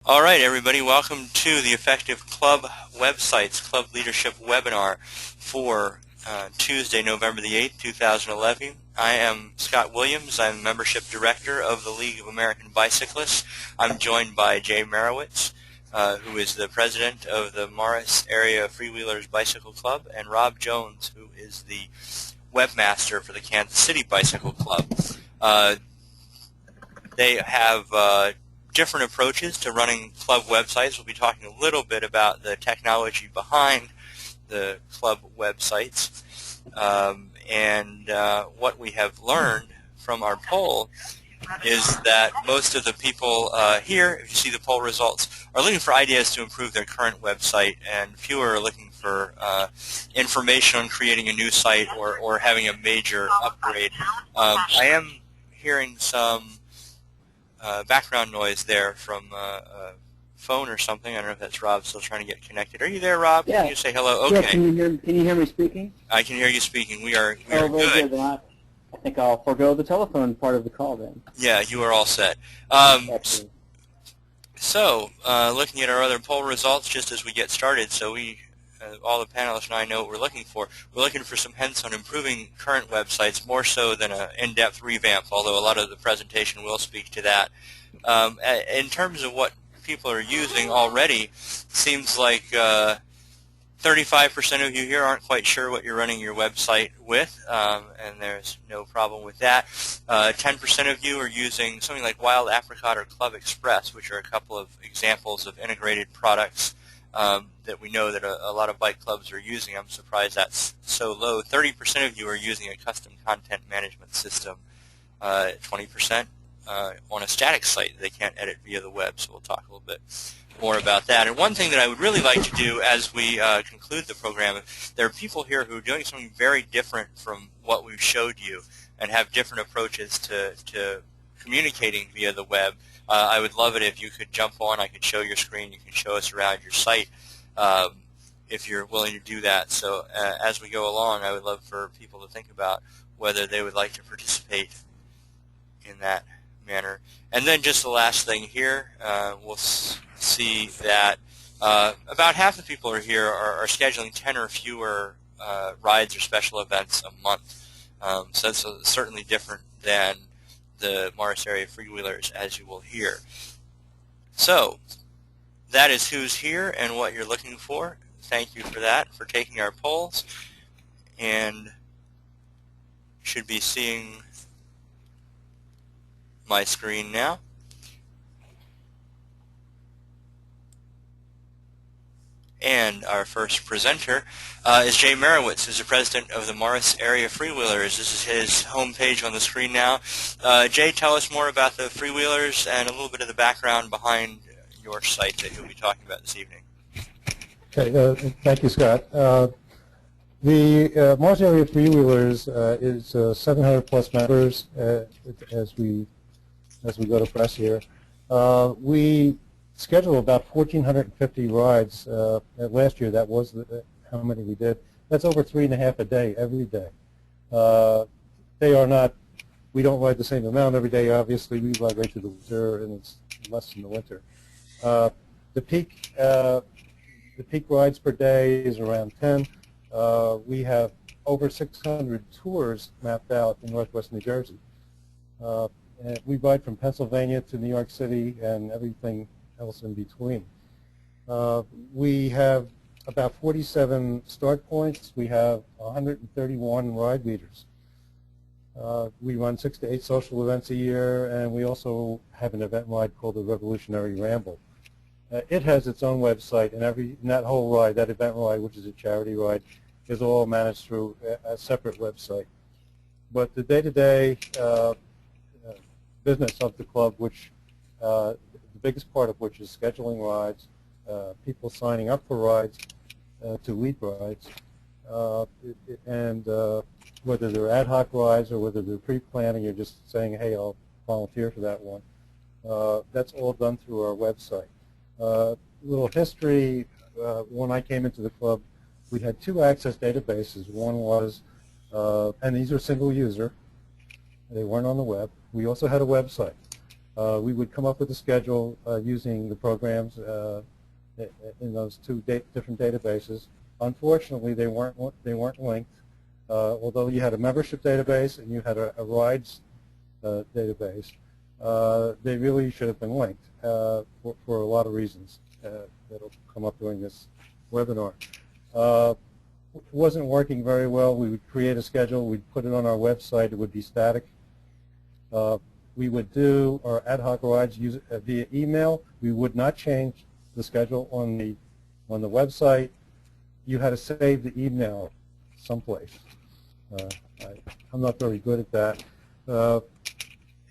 All right, everybody, welcome to the Effective Club Websites Club Leadership Webinar for Tuesday, November the 8th, 2011. I am Scott Williams. I'm Membership Director of the League of American Bicyclists. I'm joined by Jay Marowitz, who is the President of the Morris Area Freewheelers Bicycle Club, and Rob Jones, who is the Webmaster for the Kansas City Bicycle Club. They have different approaches to running club websites. We'll be talking a little bit about the technology behind the club websites and what we have learned from our poll is that most of the people here, if you see the poll results, are looking for ideas to improve their current website, and fewer are looking for information on creating a new site or having a major upgrade. I am hearing some background noise there from a phone or something. I don't know if that's Rob still trying to get connected. Are you there, Rob? Yeah. Can you say hello? Okay. Yeah, can you hear me speaking? I can hear you speaking. We are very good. Then I think I'll forego the telephone part of the call then. Yeah, you are all set. So, looking at our other poll results just as we get started, so all the panelists and I know what we're looking for. We're looking for some hints on improving current websites more so than an in-depth revamp, although a lot of the presentation will speak to that. In terms of what people are using already, seems like 35% of you here aren't quite sure what you're running your website with, and there's no problem with that. 10% of you are using something like Wild Apricot or Club Express, which are a couple of examples of integrated products that we know that a lot of bike clubs are using. I'm surprised that's so low. 30% of you are using a custom content management system. 20% on a static site they can't edit via the web, so we'll talk a little bit more about that. And one thing that I would really like to do as we conclude the program, there are people here who are doing something very different from what we've showed you and have different approaches to communicating via the web. I would love it if you could jump on. I could show your screen. You can show us around your site if you're willing to do that. So as we go along, I would love for people to think about whether they would like to participate in that manner. And then just the last thing here, we'll see that about half the people here are scheduling 10 or fewer rides or special events a month. So that's certainly different than the Morris Area Freewheelers, as you will hear. So that is who's here and what you're looking for. Thank you for that, for taking our polls, and should be seeing my screen now. And our first presenter is Jay Marowitz, who's the president of the Morris Area Freewheelers. This is his homepage on the screen now. Jay, tell us more about the Freewheelers and a little bit of the background behind your site that you'll be talking about this evening. Okay, thank you, Scott. The Morris Area Freewheelers is 700 plus members as we go to press here. We schedule about 1,450 rides. Last year, that was how many we did. That's over 3.5 a day, every day. They are not, we don't ride the same amount every day, obviously. We ride right through the winter, and it's less in the winter. The peak rides per day is around 10. We have over 600 tours mapped out in Northwest New Jersey. And we ride from Pennsylvania to New York City and everything else in between. We have about 47 start points. We have 131 ride leaders. We run 6 to 8 social events a year, and we also have an event ride called the Revolutionary Ramble. It has its own website, and that whole ride, that event ride, which is a charity ride, is all managed through a separate website. But the day-to-day business of the club, which the biggest part of which is scheduling rides, people signing up for rides to lead rides, and whether they're ad hoc rides or whether they're pre-planning, you're just saying, hey, I'll volunteer for that one. That's all done through our website. Little history, when I came into the club, we had 2 access databases. One was, and these are single user, they weren't on the web. We also had a website. We would come up with a schedule using the programs in those two different databases. Unfortunately, they weren't linked. Although you had a membership database and you had a rides database, they really should have been linked for a lot of reasons that'll come up during this webinar. It wasn't working very well. We would create a schedule. We'd put it on our website. It would be static. We would do our ad hoc rides via email. We would not change the schedule on the website. You had to save the email someplace. I'm not very good at that.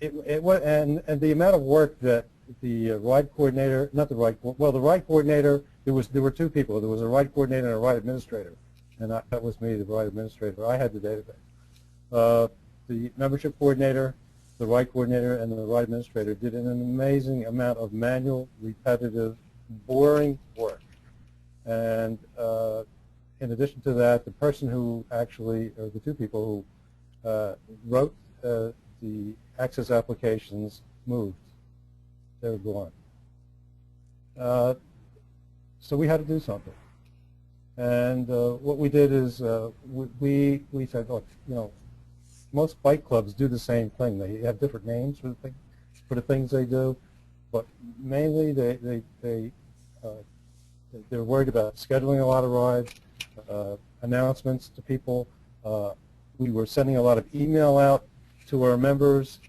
And the amount of work that the ride coordinator, the ride coordinator, there were two people. There was a ride coordinator and a ride administrator, and that was me, the ride administrator. I had the database. The membership coordinator, the ride coordinator, and the ride administrator did an amazing amount of manual, repetitive, boring work. And in addition to that, the person who actually, or the two people who wrote the Access applications moved. They were gone. So we had to do something. And what we did is we said, look, most bike clubs do the same thing. They have different names for the things they do, but mainly they're worried about scheduling a lot of rides, announcements to people. We were sending a lot of email out to our members,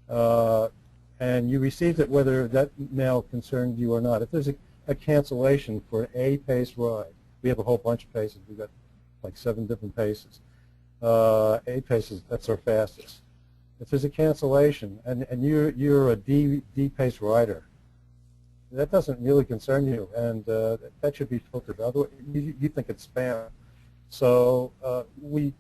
and you received it whether that mail concerned you or not. If there's a cancellation for a pace ride, we have a whole bunch of paces. We've got like 7 different paces. 8 paces, that's our fastest. If there's a cancellation and you're a D pace rider, that doesn't really concern you, and that should be filtered. Otherwise, you think it's spam. So we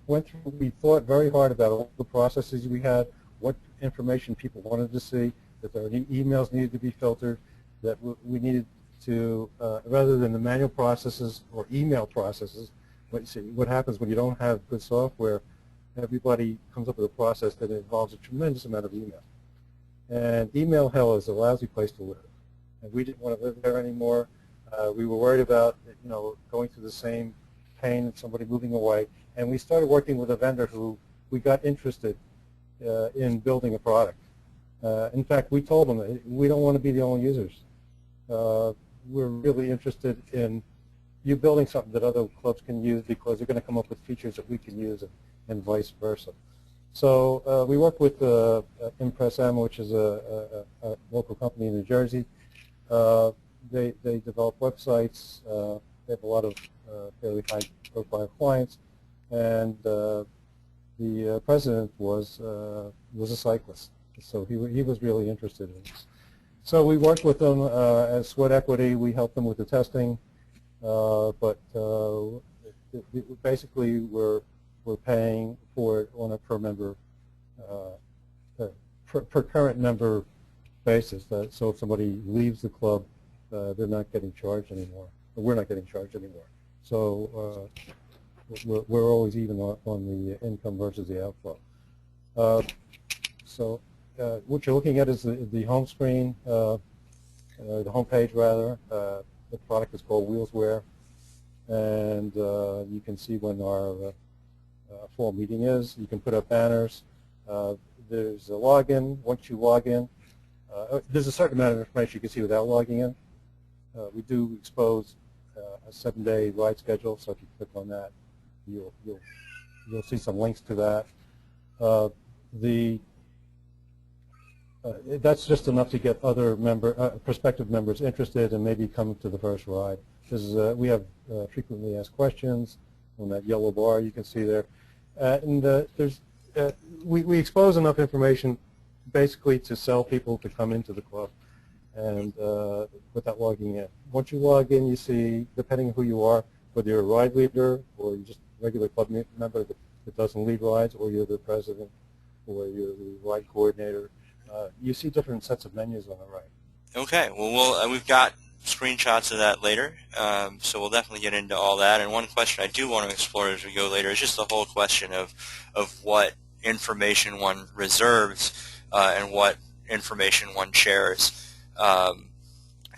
went through. We thought very hard about all the processes we had, what information people wanted to see, that there were any emails needed to be filtered, that we needed to, rather than the manual processes or email processes. What happens when you don't have good software? Everybody comes up with a process that involves a tremendous amount of email, and email hell is a lousy place to live. And we didn't want to live there anymore. We were worried about, going through the same pain of somebody moving away. And we started working with a vendor who we got interested in building a product. In fact, we told them that we don't want to be the only users. We're really interested in you building something that other clubs can use because they're going to come up with features that we can use and vice versa. So we worked with Impress M, which is a local company in New Jersey. They develop websites. They have a lot of fairly high-profile clients, and the president was a cyclist, so he was really interested in this. So we worked with them as Sweat Equity. We helped them with the testing, but basically we're paying for it on a per member, per current member basis. So if somebody leaves the club, they're not getting charged anymore. Or we're not getting charged anymore. So we're always even on the income versus the outflow. So what you're looking at is the home screen, the home page rather. The product is called Wheelswear, and you can see when our fall meeting is. You can put up banners. There's a login. Once you log in, there's a certain amount of information you can see without logging in. We do expose a 7-day ride schedule, so if you click on that, you'll see some links to that. That's just enough to get other prospective members interested and maybe come to the first ride. We have frequently asked questions on that yellow bar you can see there, and we expose enough information basically to sell people to come into the club and without logging in. Once you log in, you see, depending on who you are, whether you're a ride leader or you're just a regular club member that doesn't lead rides, or you're the president or you're the ride coordinator, you see different sets of menus on the right. Okay, well, we've got screenshots of that later, so we'll definitely get into all that. And one question I do want to explore as we go later is just the whole question of what information one reserves and what information one shares.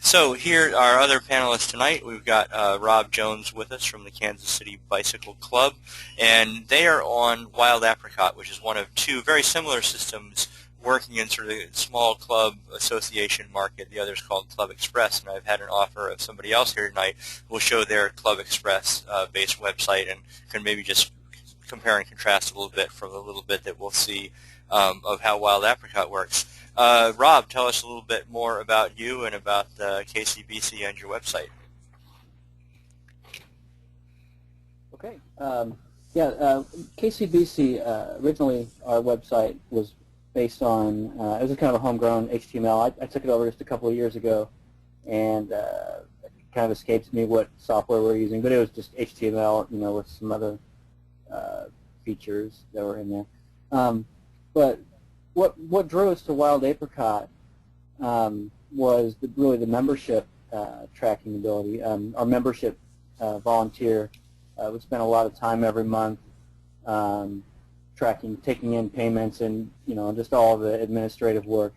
So here are our other panelists tonight. We've got Rob Jones with us from the Kansas City Bicycle Club, and they are on Wild Apricot, which is one of two very similar systems working in sort of the small club association market. The other is called Club Express, and I've had an offer of somebody else here tonight who will show their Club Express-based website and can maybe just compare and contrast a little bit from the little bit that we'll see of how Wild Apricot works. Rob, tell us a little bit more about you and about KCBC and your website. Okay. KCBC, originally our website was based on, it was a kind of a homegrown HTML. I took it over just a couple of years ago, and it kind of escaped me what software we're using, but it was just HTML, with some other features that were in there. But what drew us to Wild Apricot was really the membership tracking ability. Our membership volunteer would spend a lot of time every month tracking, taking in payments, and just all the administrative work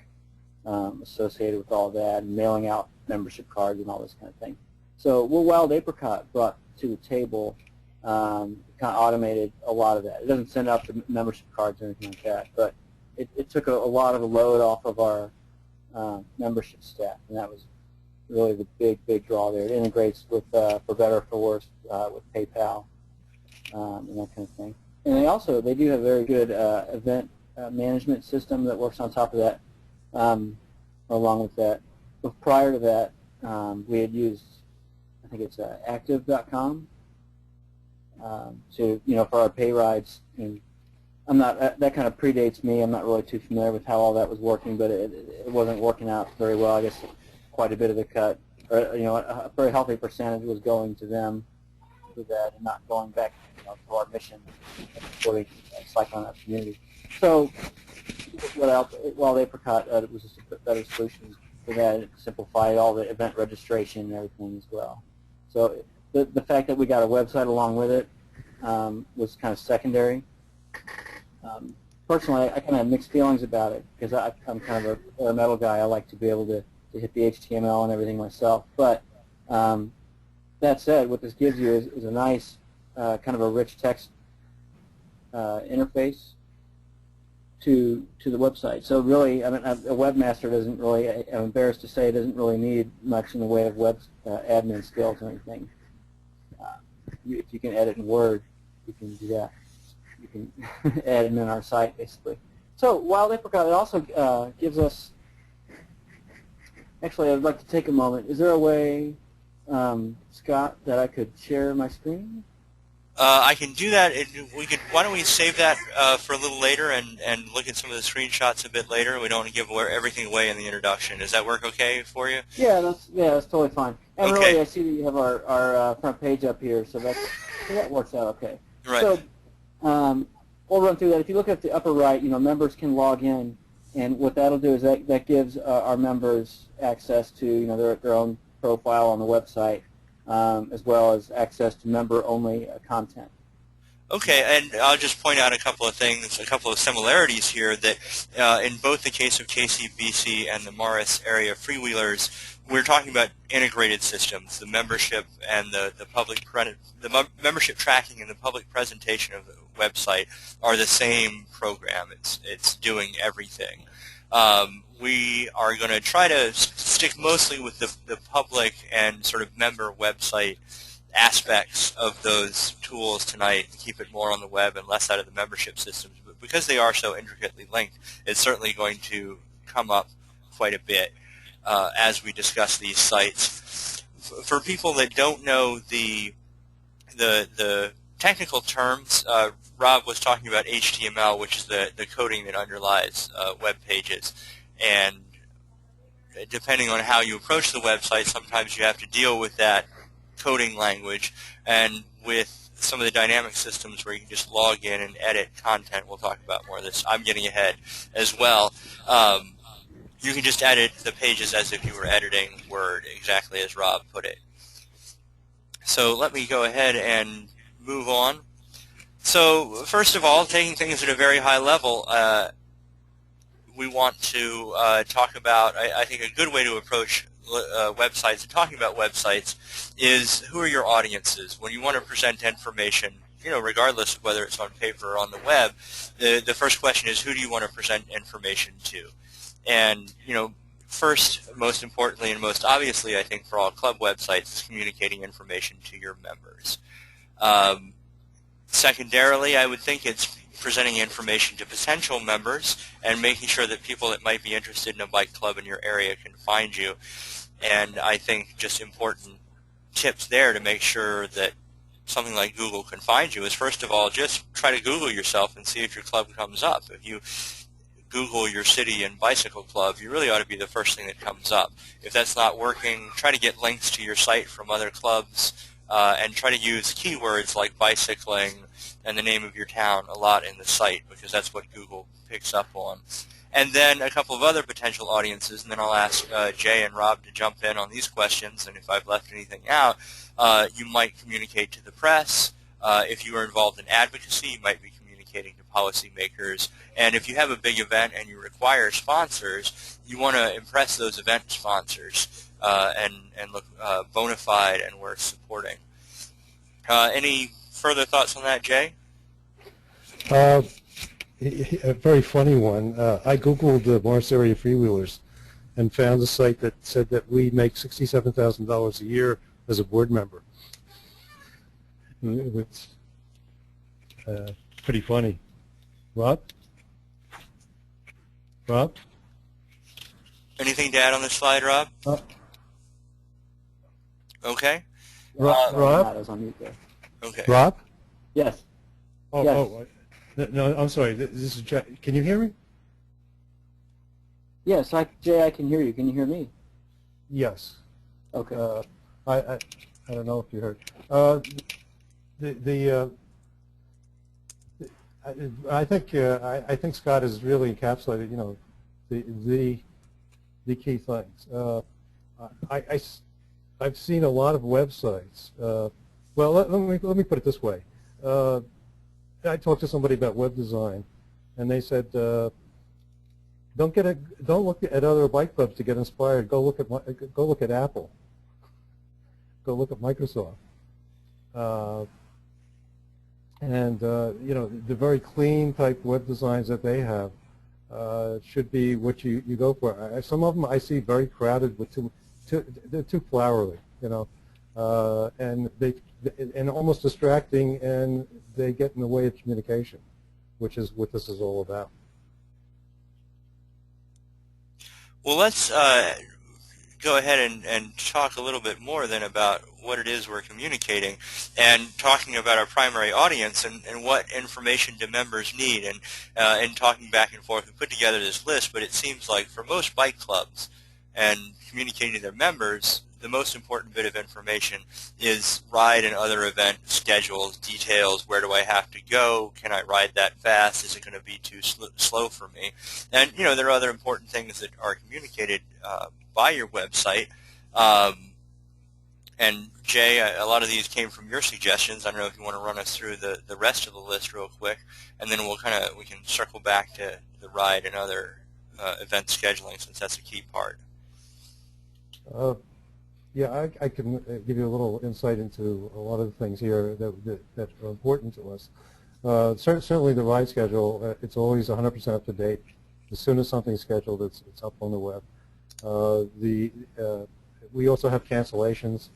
associated with all that, and mailing out membership cards and all this kind of thing. So what Wild Apricot brought to the table kind of automated a lot of that. It doesn't send out the membership cards or anything like that, but it took a lot of the load off of our membership staff, and that was really the big draw there. It integrates with, for better or for worse, with PayPal and that kind of thing. And they do have a very good event management system that works on top of that. Along with that, but prior to that, we had used, I think it's Active.com for our pay rides. And I'm not, that kind of predates me. I'm not really too familiar with how all that was working, but it wasn't working out very well. I guess quite a bit of the cut, or a very healthy percentage was going to them for that, and not going back to our mission of supporting cycling in our community. So Wild Apricot was just a better solution for that. It simplified all the event registration and everything as well. So the fact that we got a website along with it was kind of secondary. Personally, I kind of have mixed feelings about it because I'm kind of a metal guy. I like to be able to hit the HTML and everything myself. But that said, what this gives you is a nice kind of a rich text interface to the website. So really, I mean, a webmaster doesn't really, I'm embarrassed to say, doesn't really need much in the way of web admin skills or anything. If you can edit in Word, you can do that. You can add them in our site, basically. So Wild Apricot, it also gives us, actually, I'd like to take a moment. Is there a way, Scott, that I could share my screen? I can do that. Why don't we save that for a little later and look at some of the screenshots a bit later? We don't want to give everything away in the introduction. Does that work okay for you? Yeah, that's totally fine. And okay. Really, I see that you have our front page up here, so that works out okay. Right. So we'll run through that. If you look at the upper right, members can log in, and what that'll do is that gives our members access to their own profile on the website. As well as access to member-only content. Okay, and I'll just point out a couple of things, a couple of similarities here that in both the case of KCBC and the Morris area freewheelers, we're talking about integrated systems. The membership and the membership tracking and the public presentation of the website are the same program. It's doing everything. We are going to try to stick mostly with the public and sort of member website aspects of those tools tonight and keep it more on the web and less out of the membership systems. But because they are so intricately linked, it's certainly going to come up quite a bit as we discuss these sites. For people that don't know the technical terms, Rob was talking about HTML, which is the coding that underlies web pages. And depending on how you approach the website, sometimes you have to deal with that coding language. And with some of the dynamic systems where you can just log in and edit content, we'll talk about more of this. I'm getting ahead as well. You can just edit the pages as if you were editing Word, exactly as Rob put it. So let me go ahead and move on. So first of all, taking things at a very high level, we want to talk about, I think a good way to approach websites and talking about websites is who are your audiences. When you want to present information, regardless of whether it's on paper or on the web, the first question is, who do you want to present information to? And, first, most importantly and most obviously, I think, for all club websites is communicating information to your members. Secondarily, I would think it's presenting information to potential members and making sure that people that might be interested in a bike club in your area can find you. And I think just important tips there to make sure that something like Google can find you is, first of all, just try to Google yourself and see if your club comes up. If you Google your city and bicycle club, you really ought to be the first thing that comes up. If that's not working, try to get links to your site from other clubs and try to use keywords like bicycling and the name of your town a lot in the site, because that's what Google picks up on. And then a couple of other potential audiences, and then I'll ask Jay and Rob to jump in on these questions, and if I've left anything out, you might communicate to the press. If you are involved in advocacy, you might be communicating to policymakers. And if you have a big event and you require sponsors, you want to impress those event sponsors and look bona fide and worth supporting. Any further thoughts on that, Jay? A very funny one. I Googled the Morris Area Freewheelers and found a site that said that we make $67,000 a year as a board member. It's pretty funny. Rob? Rob? Anything to add on this slide, Rob? Okay. Rob? I was on mute there. Okay. Rob? Yes. Oh, Yes. No, I'm sorry. This is Jack. Can you hear me? Yes, Jay, I can hear you. Can you hear me? Yes. Okay. I don't know if you heard. I think Scott has really encapsulated, the key things. I've seen a lot of websites. Well, let me put it this way. I talked to somebody about web design, and they said, don't look at other bike clubs to get inspired. Go look at Apple. Go look at Microsoft. The very clean type web designs that they have should be what you go for. Some of them I see very crowded with they're too flowery, and almost distracting, and they get in the way of communication, which is what this is all about. Well, let's go ahead and talk a little bit more then about what it is we're communicating, and talking about our primary audience and what information do members need, and talking back and forth. We put together this list, but it seems like for most bike clubs and communicating to their members, the most important bit of information is ride and other event schedules, details. Where do I have to go? Can I ride that fast? Is it going to be too slow for me? And, there are other important things that are communicated by your website. And Jay, a lot of these came from your suggestions. I don't know if you want to run us through the rest of the list real quick, and then we can circle back to the ride and other event scheduling, since that's a key part. Yeah, I can give you a little insight into a lot of the things here that are important to us. Certainly the ride schedule, it's always 100% up to date. As soon as something's scheduled, it's up on the web. We also have cancellations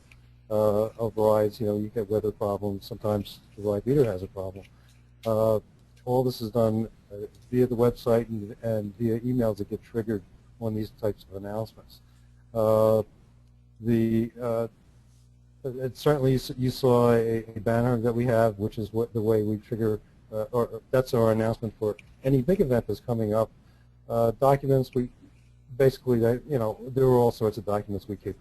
of rides. You get weather problems. Sometimes the ride leader has a problem. All this is done via the website and via emails that get triggered on these types of announcements. Certainly you saw a banner that we have, which is the way we trigger, or that's our announcement for any big event that's coming up. Documents, basically, there are all sorts of documents we keep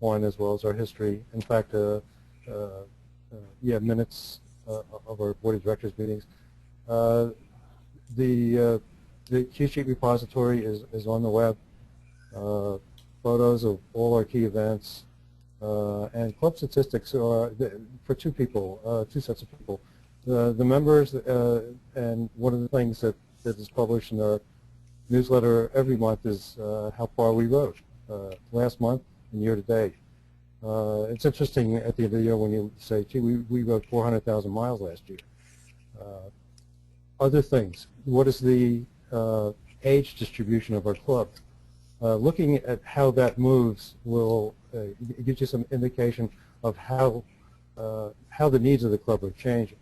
on, as well as our history. In fact, minutes of our board of directors meetings. The Q-Sheet repository is on the web. Photos of all our key events, and club statistics are for two sets of people. The members, and one of the things that is published in our newsletter every month is how far we rode last month and year to date. It's interesting at the end of the year when you say, gee, we rode 400,000 miles last year. Other things, what is the age distribution of our club? Looking at how that moves will give you some indication of how the needs of the club are changing,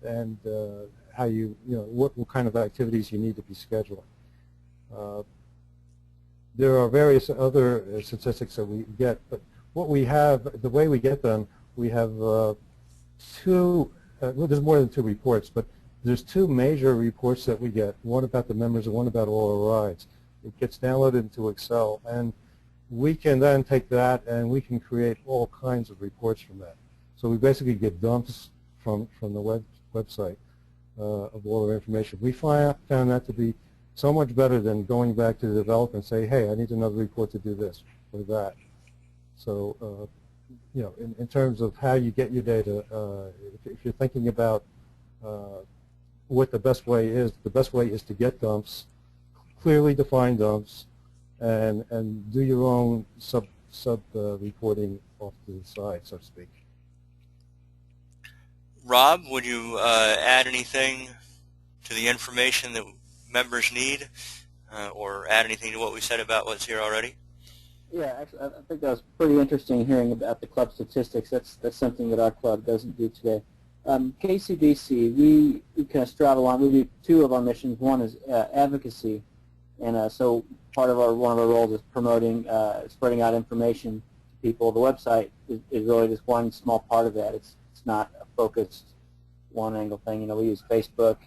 and how what kind of activities you need to be scheduling. There are various other statistics that we get, but what we have, the way we get them, we have two. Well, there's more than two reports, but there's two major reports that we get. One about the members and one about all our rides. It gets downloaded into Excel, and we can then take that and we can create all kinds of reports from that. So we basically get dumps from the website of all our information. We found that to be so much better than going back to the developer and say, hey, I need another report to do this or that. So, in terms of how you get your data, if you're thinking about what the best way is to get dumps, clearly defined dumps, and do your own sub reporting off to the side, so to speak. Rob, would you add anything to the information that members need, or add anything to what we said about what's here already? Yeah, actually, I think that was pretty interesting hearing about the club statistics. That's something that our club doesn't do today. KCBC, we kind of straddle on. We do two of our missions. One is advocacy, and so one of our roles is promoting, spreading out information to people. The website is really just one small part of that. It's not a focused one angle thing. We use Facebook.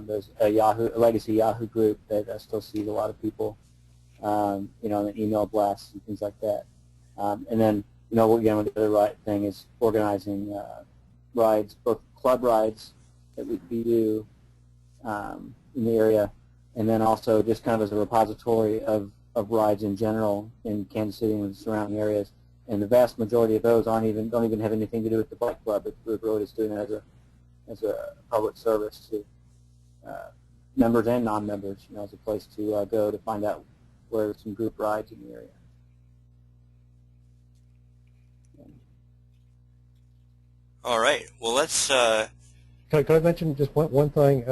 There's a legacy Yahoo group that still sees a lot of people. And email blasts and things like that. And then, again, the other right thing is organizing rides, both club rides that we do in the area, and then also just kind of as a repository of rides in general in Kansas City and the surrounding areas. And the vast majority of those don't even have anything to do with the bike club. We're really just doing it as a public service to members and non-members, as a place to go to find out where there's some group rides in the area. All right. Well, let's. Can I mention just one thing?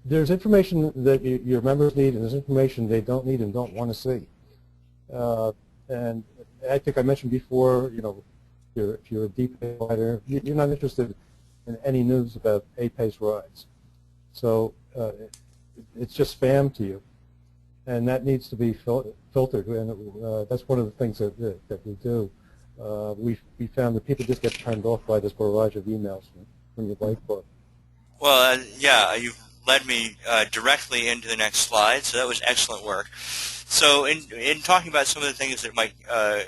There's information that your members need, and there's information they don't need and don't want to see. And I think I mentioned before, if you're a D-Pace rider, you're not interested in any news about A-Pace rides. So it's just spam to you. And that needs to be filtered, and that's one of the things that we do. We found that people just get turned off by this barrage of emails from your bike club. Well, yeah, you've led me directly into the next slide, so that was excellent work. So in talking about some of the things that might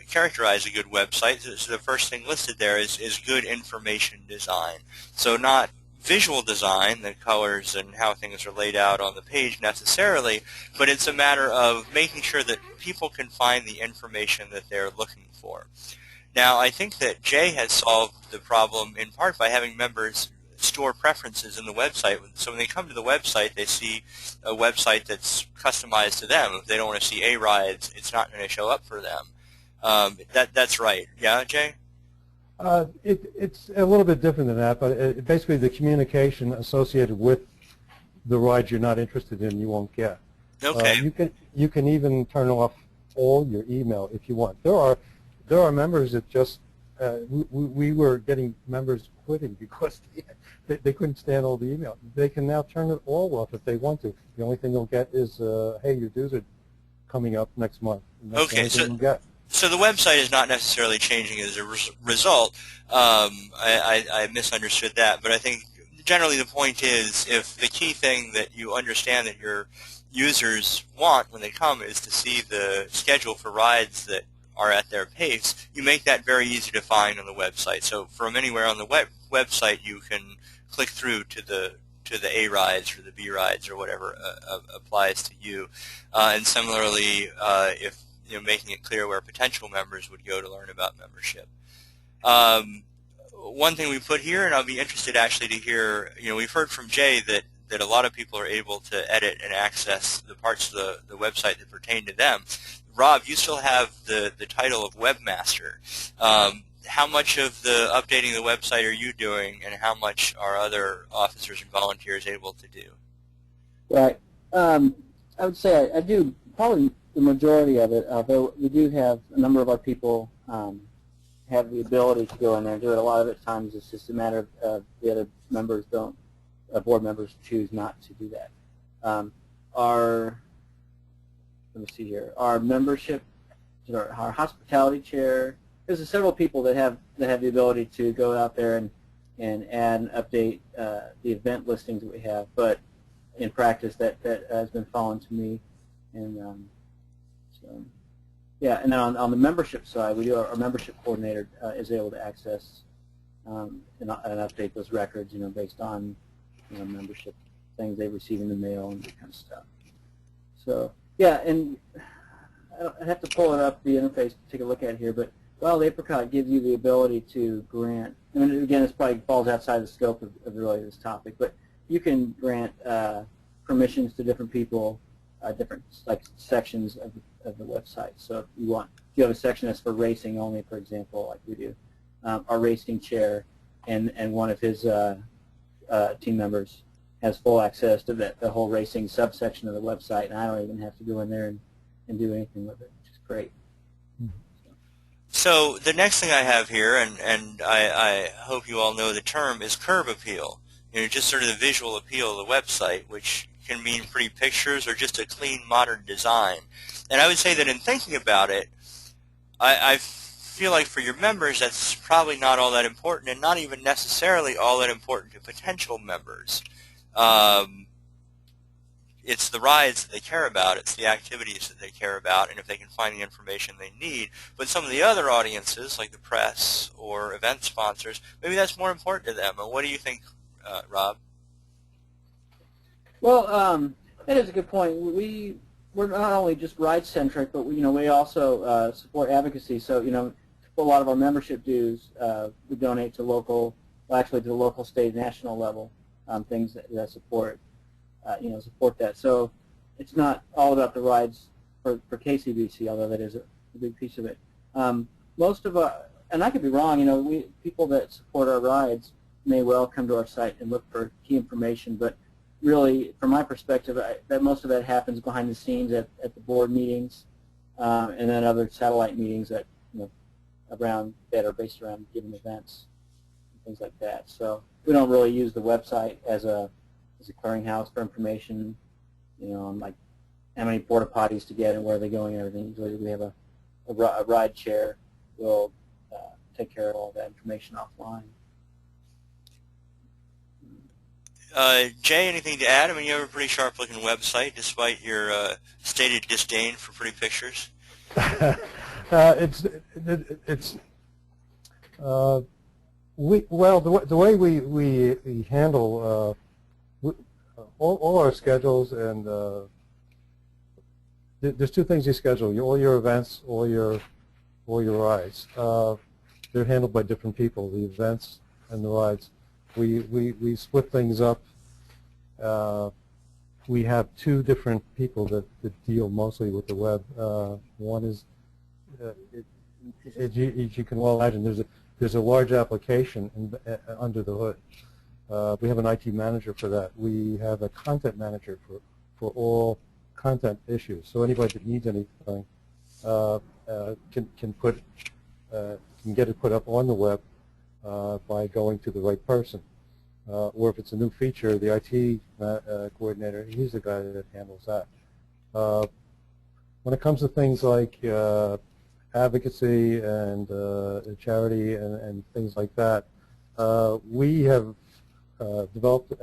characterize a good website, so the first thing listed there is good information design. So not visual design, the colors and how things are laid out on the page necessarily, but it's a matter of making sure that people can find the information that they're looking for. Now, I think that Jay has solved the problem in part by having members store preferences in the website. So when they come to the website, they see a website that's customized to them. If they don't want to see A-rides, it's not going to show up for them. That's right. Yeah, Jay? It's a little bit different than that, but basically the communication associated with the rides you're not interested in, you won't get. Okay. You can even turn off all your email if you want. There are members that just we were getting members quitting because they couldn't stand all the email. They can now turn it all off if they want to. The only thing they'll get is, hey, your dues are coming up next month. And that's the only thing you'll get. So the website is not necessarily changing as a result. I misunderstood that, but I think generally the point is if the key thing that you understand that your users want when they come is to see the schedule for rides that are at their pace, you make that very easy to find on the website. So from anywhere on the website, you can click through to the A rides or the B rides or whatever applies to you. And similarly, if making it clear where potential members would go to learn about membership. One thing we put here, and I'll be interested actually to hear, we've heard from Jay that that a lot of people are able to edit and access the parts of the website that pertain to them. Rob, you still have the title of webmaster. How much of the updating the website are you doing, and how much are other officers and volunteers able to do? Right. I would say I do probably the majority of it, although we do have a number of our people have the ability to go in there and do it. A lot of it times it's just a matter of the other members don't, board members choose not to do that. Let me see here, our membership, our hospitality chair, there's several people that have the ability to go out there and add and update the event listings that we have, but in practice that has been fallen to me. And so, yeah, and then on the membership side, we do our membership coordinator is able to access and update those records, based on membership things they receive in the mail and that kind of stuff. So yeah, and I have to pull it up, the interface, to take a look at here, but Wild Apricot gives you the ability to grant, and again, this probably falls outside the scope of really this topic, but you can grant permissions to different people, different sections of the website. So if you have a section that's for racing only, for example, like we do, our racing chair and one of his team members has full access to the whole racing subsection of the website, and I don't even have to go in there and do anything with it, which is great. So the next thing I have here, and I hope you all know the term, is curb appeal. Just sort of the visual appeal of the website, which can mean pretty pictures or just a clean modern design. And I would say that in thinking about it, I feel like for your members that's probably not all that important, and not even necessarily all that important to potential members. It's the rides that they care about, it's the activities that they care about, and if they can find the information they need. But some of the other audiences, like the press or event sponsors, maybe that's more important to them. And what do you think, Rob? Well, that is a good point. We're not only just ride-centric, but we also support advocacy. So, a lot of our membership dues we donate to local, to the local, state, national level, things that support support that. So it's not all about the rides for KCBC, although that is a big piece of it. Most of and I could be wrong, people that support our rides may well come to our site and look for key information, but really, from my perspective, that most of that happens behind the scenes at the board meetings, and then other satellite meetings that that are based around given events and things like that. So we don't really use the website as a clearinghouse for information, on like how many porta potties to get and where they're going and everything. Usually we have a ride chair. We'll take care of all that information offline. Jay, anything to add? I mean, you have a pretty sharp-looking website, despite your stated disdain for pretty pictures. The way we handle all our schedules, and there's two things you schedule: all your events, all your rides. They're handled by different people. The events and the rides. We split things up. We have two different people that deal mostly with the web. One is, as you can well imagine, there's a large application under the hood. We have an IT manager for that. We have a content manager for all content issues. So anybody that needs anything can get it put up on the web by going to the right person. Or if it's a new feature, the IT coordinator, he's the guy that handles that. When it comes to things like advocacy and charity and things like that, we have developed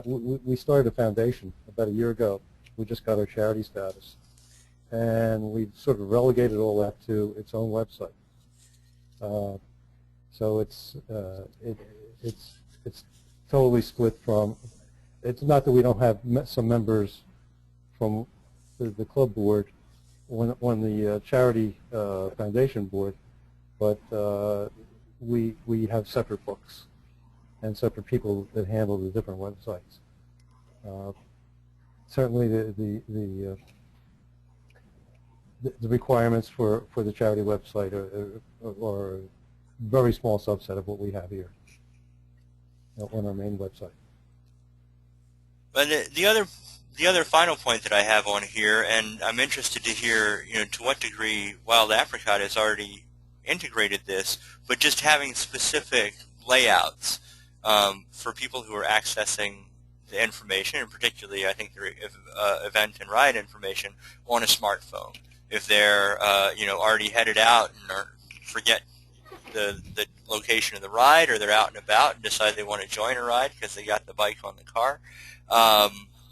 we started a foundation about a year ago. We just got our charity status, and we've sort of relegated all that to its own website. So it's totally split from. It's not that we don't have some members from the club board on the charity foundation board, but we have separate books and separate people that handle the different websites. Certainly the requirements for the charity website are a very small subset of what we have here on our main website. But the other final point that I have on here, and I'm interested to hear, to what degree Wild Apricot has already integrated this, but just having specific layouts for people who are accessing the information, and particularly I think the event and ride information on a smartphone. If they're already headed out and forget the location of the ride, or they're out and about and decide they want to join a ride because they got the bike on the car,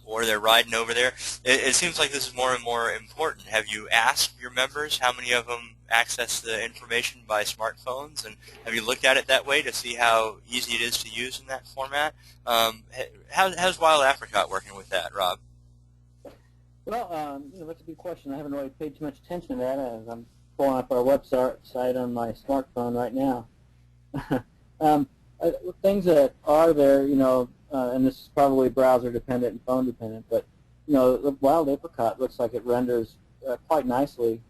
or they're riding over there. It seems like this is more and more important. Have you asked your members how many of them access the information by smartphones, and have you looked at it that way to see how easy it is to use in that format? How's Wild Apricot working with that, Rob? Well, that's a good question. I haven't really paid too much attention to that, as I'm pulling up our website on my smartphone right now. Things that are there, and this is probably browser dependent and phone dependent, but the Wild Apricot looks like it renders quite nicely,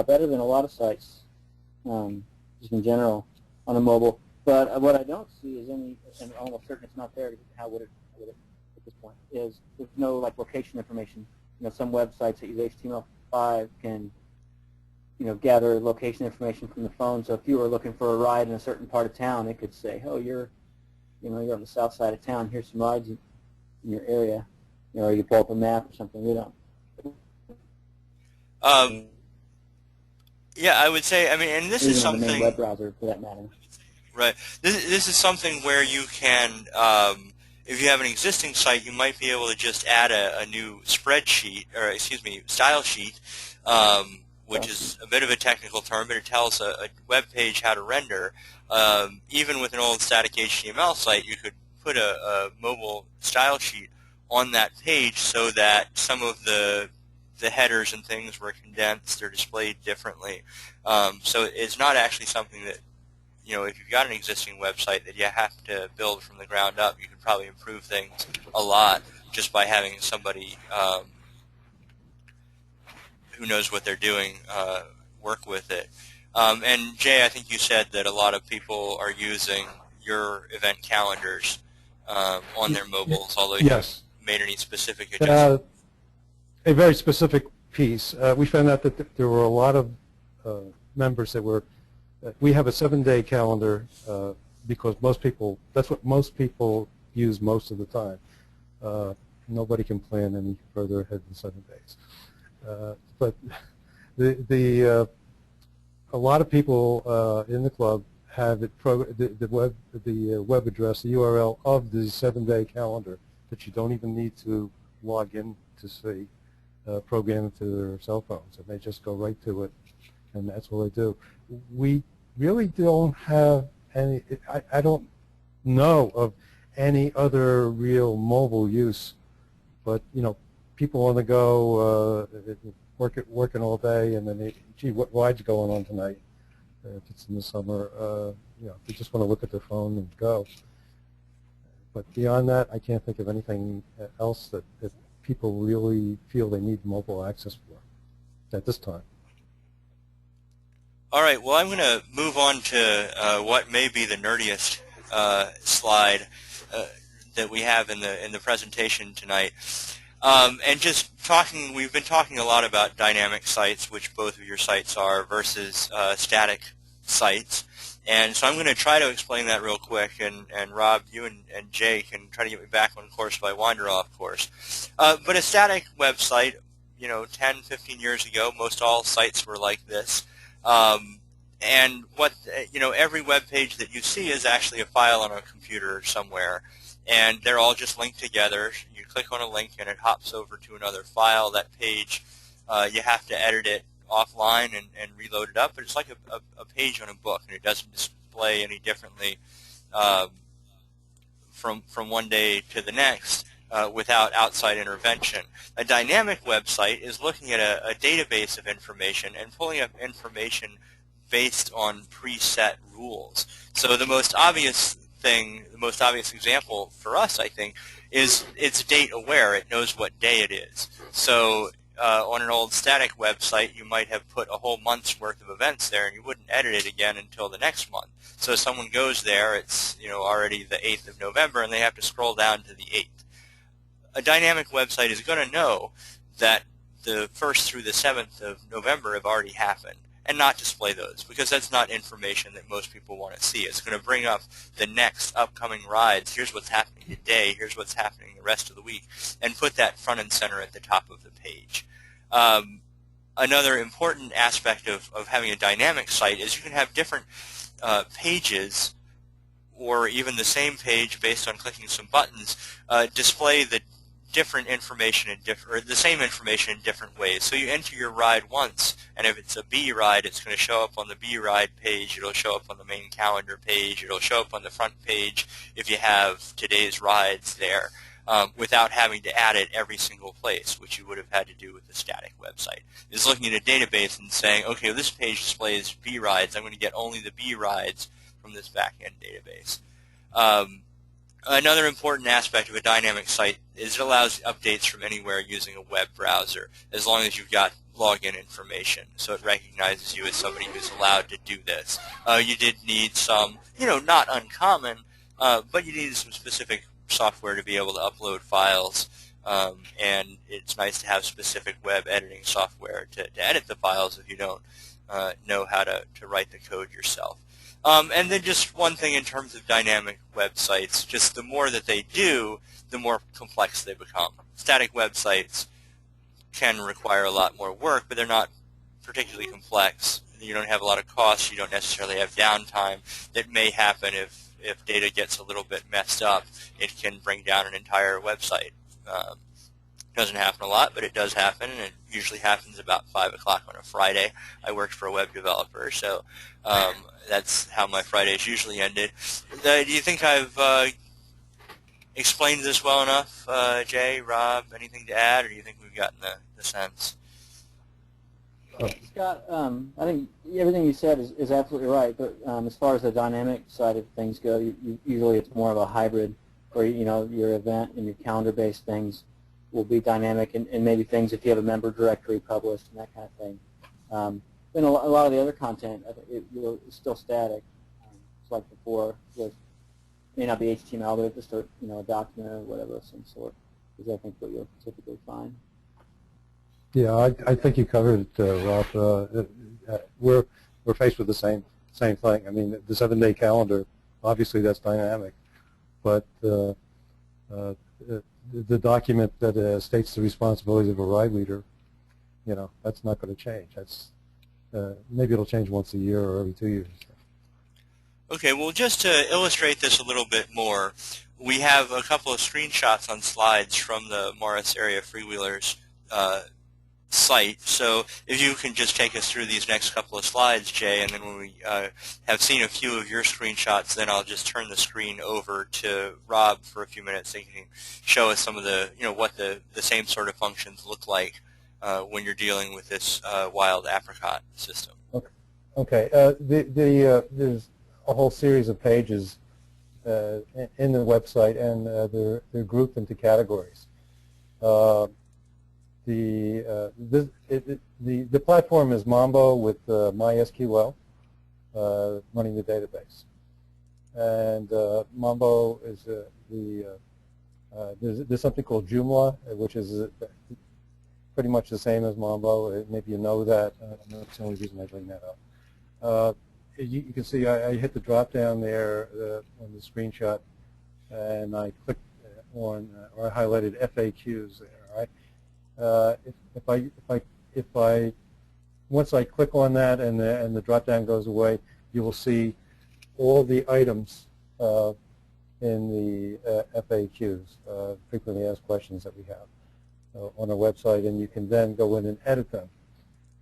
better than a lot of sites, just in general on a mobile. But what I don't see is any, and I'm almost certain it's not there. How would it at this point? Is there's no location information. Some websites that use HTML5 can gather location information from the phone. So if you were looking for a ride in a certain part of town, it could say, "Oh, you're on the south side of town. Here's some rides in your area." Or you pull up a map or something. We don't. Yeah, I would say. And this is something. The main web browser, for that matter. Right. This is something where you can, if you have an existing site, you might be able to just add a new spreadsheet, or style sheet, which is a bit of a technical term, but it tells a web page how to render. Even with an old static HTML site, you could put a mobile style sheet on that page so that some of the headers and things were condensed or displayed differently. So it's not actually something that, if you've got an existing website that you have to build from the ground up, you could probably improve things a lot just by having somebody who knows what they're doing work with it. And Jay, I think you said that a lot of people are using your event calendars on their mobiles, although you haven't made any specific adjustments. A very specific piece. We found out that there were a lot of members that were. We have a 7-day calendar because that's what most people use most of the time. Nobody can plan any further ahead than 7 days. But a lot of people in the club have the web address, the URL of the 7-day calendar that you don't even need to log in to see, programmed to their cell phones, and they just go right to it, and that's what they do. We really don't have any. I don't know of any other real mobile use, but people on the go, working all day, and then gee, what ride's going on tonight? If it's in the summer, they just want to look at their phone and go. But beyond that, I can't think of anything else that people really feel they need mobile access for at this time. All right. Well, I'm going to move on to what may be the nerdiest slide that we have in the presentation tonight. And just talking, we've been talking a lot about dynamic sites, which both of your sites are, versus static sites. And so I'm going to try to explain that real quick, and Rob, you and Jay can try to get me back on course if I wander off course. But a static website, 10, 15 years ago, most all sites were like this. And what, every web page that you see is actually a file on a computer somewhere. And they're all just linked together. You click on a link and it hops over to another file. That page, you have to edit it offline and reload it up. But it's like a page on a book, and it doesn't display any differently from one day to the next without outside intervention. A dynamic website is looking at a database of information and pulling up information based on preset rules. So the most obvious thing, the most obvious example for us, I think, is it's date aware. It knows what day it is. So on an old static website, you might have put a whole month's worth of events there, and you wouldn't edit it again until the next month. So if someone goes there, it's already the 8th of November, and they have to scroll down to the 8th. A dynamic website is going to know that the 1st through the 7th of November have already happened, and not display those, because that's not information that most people want to see. It's going to bring up the next upcoming rides. Here's what's happening today. Here's what's happening the rest of the week, and put that front and center at the top of the page. Another important aspect of having a dynamic site is you can have different pages, or even the same page based on clicking some buttons, display the different information or the same information in different ways. So you enter your ride once, and if it's a B ride, it's going to show up on the B ride page. It'll show up on the main calendar page. It'll show up on the front page if you have today's rides there, without having to add it every single place, which you would have had to do with a static website. It's looking at a database and saying, okay, well, this page displays B rides. I'm going to get only the B rides from this back-end database. Another important aspect of a dynamic site is it allows updates from anywhere using a web browser, as long as you've got login information. So it recognizes you as somebody who's allowed to do this. You did need some, not uncommon, but you needed some specific software to be able to upload files, and it's nice to have specific web editing software to edit the files if you don't know how to write the code yourself. And then just one thing in terms of dynamic websites, just the more that they do, the more complex they become. Static websites can require a lot more work, but they're not particularly complex. You don't have a lot of costs. You don't necessarily have downtime that may happen if data gets a little bit messed up. It can bring down an entire website. Doesn't happen a lot, but it does happen, and it usually happens about 5 o'clock on a Friday. I worked for a web developer, so that's how my Fridays usually ended. Do you think I've explained this well enough, Jay, Rob? Anything to add, or do you think we've gotten the sense? Scott, I think everything you said is absolutely right, but as far as the dynamic side of things go, usually it's more of a hybrid, where your event and your calendar-based things will be dynamic, and maybe things if you have a member directory published and that kind of thing. Then a lot of the other content, it's still static. It's like before, it may not be HTML, but just a document or whatever of some sort is I think what you'll typically find. Yeah, I think you covered it, Rob. We're faced with the same thing. I mean, the 7-day calendar, obviously that's dynamic, but the document that states the responsibilities of a ride leader, that's not going to change. That's maybe it'll change once a year or every 2 years. Okay, well, just to illustrate this a little bit more, we have a couple of screenshots on slides from the Morris Area Freewheelers site. So if you can just take us through these next couple of slides, Jay, and then when we have seen a few of your screenshots, then I'll just turn the screen over to Rob for a few minutes so he can show us some of the, what the same sort of functions look like when you're dealing with this wild apricot system. Okay. There's a whole series of pages in the website, and they're grouped into categories. The platform is Mambo with MySQL running the database, and Mambo is there's something called Joomla, which is pretty much the same as Mambo. Maybe you know that. That's the only reason I bring that up. You can see I hit the drop down there on the screenshot, and I clicked on or I highlighted FAQs there. Right. If I once I click on that and the drop down goes away, you will see all the items in the FAQs, frequently asked questions that we have on our website, and you can then go in and edit them.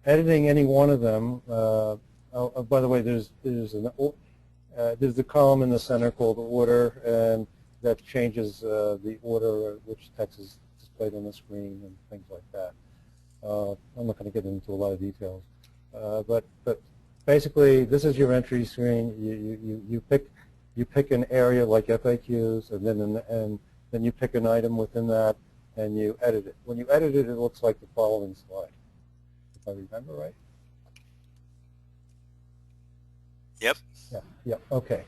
Editing any one of them. By the way, there's the column in the center called order, and that changes the order which text is displayed on the screen and things like that. I'm not going to get into a lot of details, but basically this is your entry screen. You pick you pick an area like FAQs, and then you pick an item within that, and you edit it. When you edit it, it looks like the following slide, if I remember right. Yep. Yeah. Okay.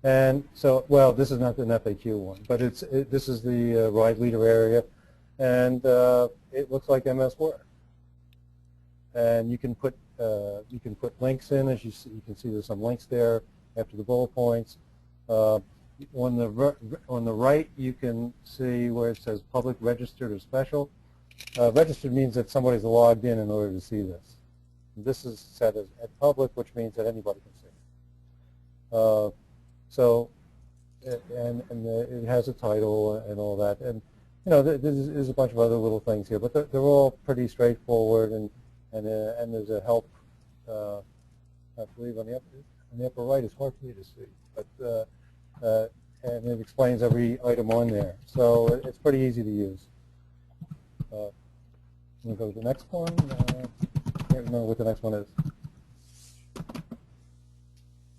And so, well, this is not an FAQ one, but this is the ride leader area, and it looks like MS Word. And you can put links in, as you see. You can see there's some links there after the bullet points. On the right, you can see where it says public, registered, or special. Registered means that somebody's logged in order to see this. This is set as public, which means that anybody can see it. It has a title and all that, and there's a bunch of other little things here, but they're all pretty straightforward, and there's a help. I believe on the upper right. It's hard for me to see, but and it explains every item on there, so it's pretty easy to use. We'll go to the next one. I can't remember what the next one is.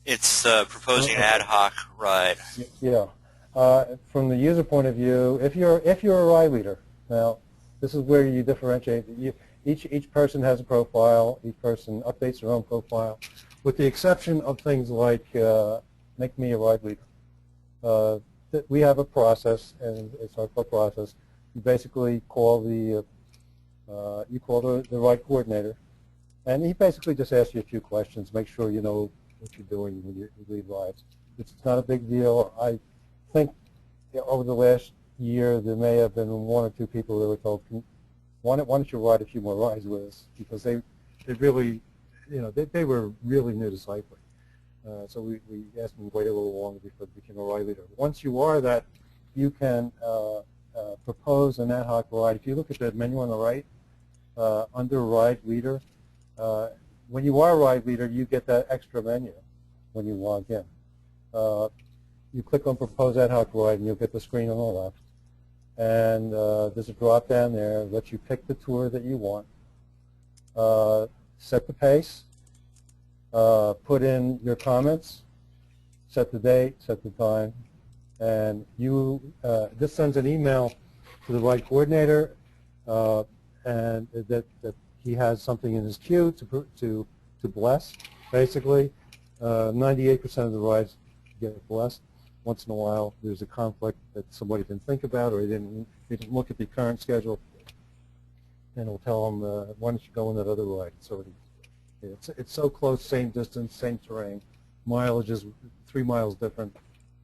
It's proposing an ad hoc ride. Yeah. From the user point of view, if you're a ride leader, now this is where you differentiate. Each person has a profile. Each person updates their own profile, with the exception of things like make me a ride leader. We have a process, and it's our process. You basically call the ride coordinator, and he basically just asks you a few questions, make sure you know what you're doing when you lead rides. It's not a big deal. I think over the last year there may have been one or two people that were told, why don't you ride a few more rides with us, because they really, they were really new to cycling. So we asked them to wait a little longer before they became a ride leader. Once you are that, you can propose an ad hoc ride. If you look at the menu on the right, under ride leader, when you are a ride leader, you get that extra menu when you log in. You click on Propose Ad Hoc Ride, and you'll get the screen on the left. And there's a drop down there that lets you pick the tour that you want, set the pace, put in your comments, set the date, set the time, and this sends an email to the ride coordinator, and that he has something in his queue to bless. Basically, 98% of the rides get blessed. Once in a while, there's a conflict that somebody didn't think about, or they didn't look at the current schedule, and it'll tell them, why don't you go on that other ride? It's so close, same distance, same terrain, mileage is 3 miles different.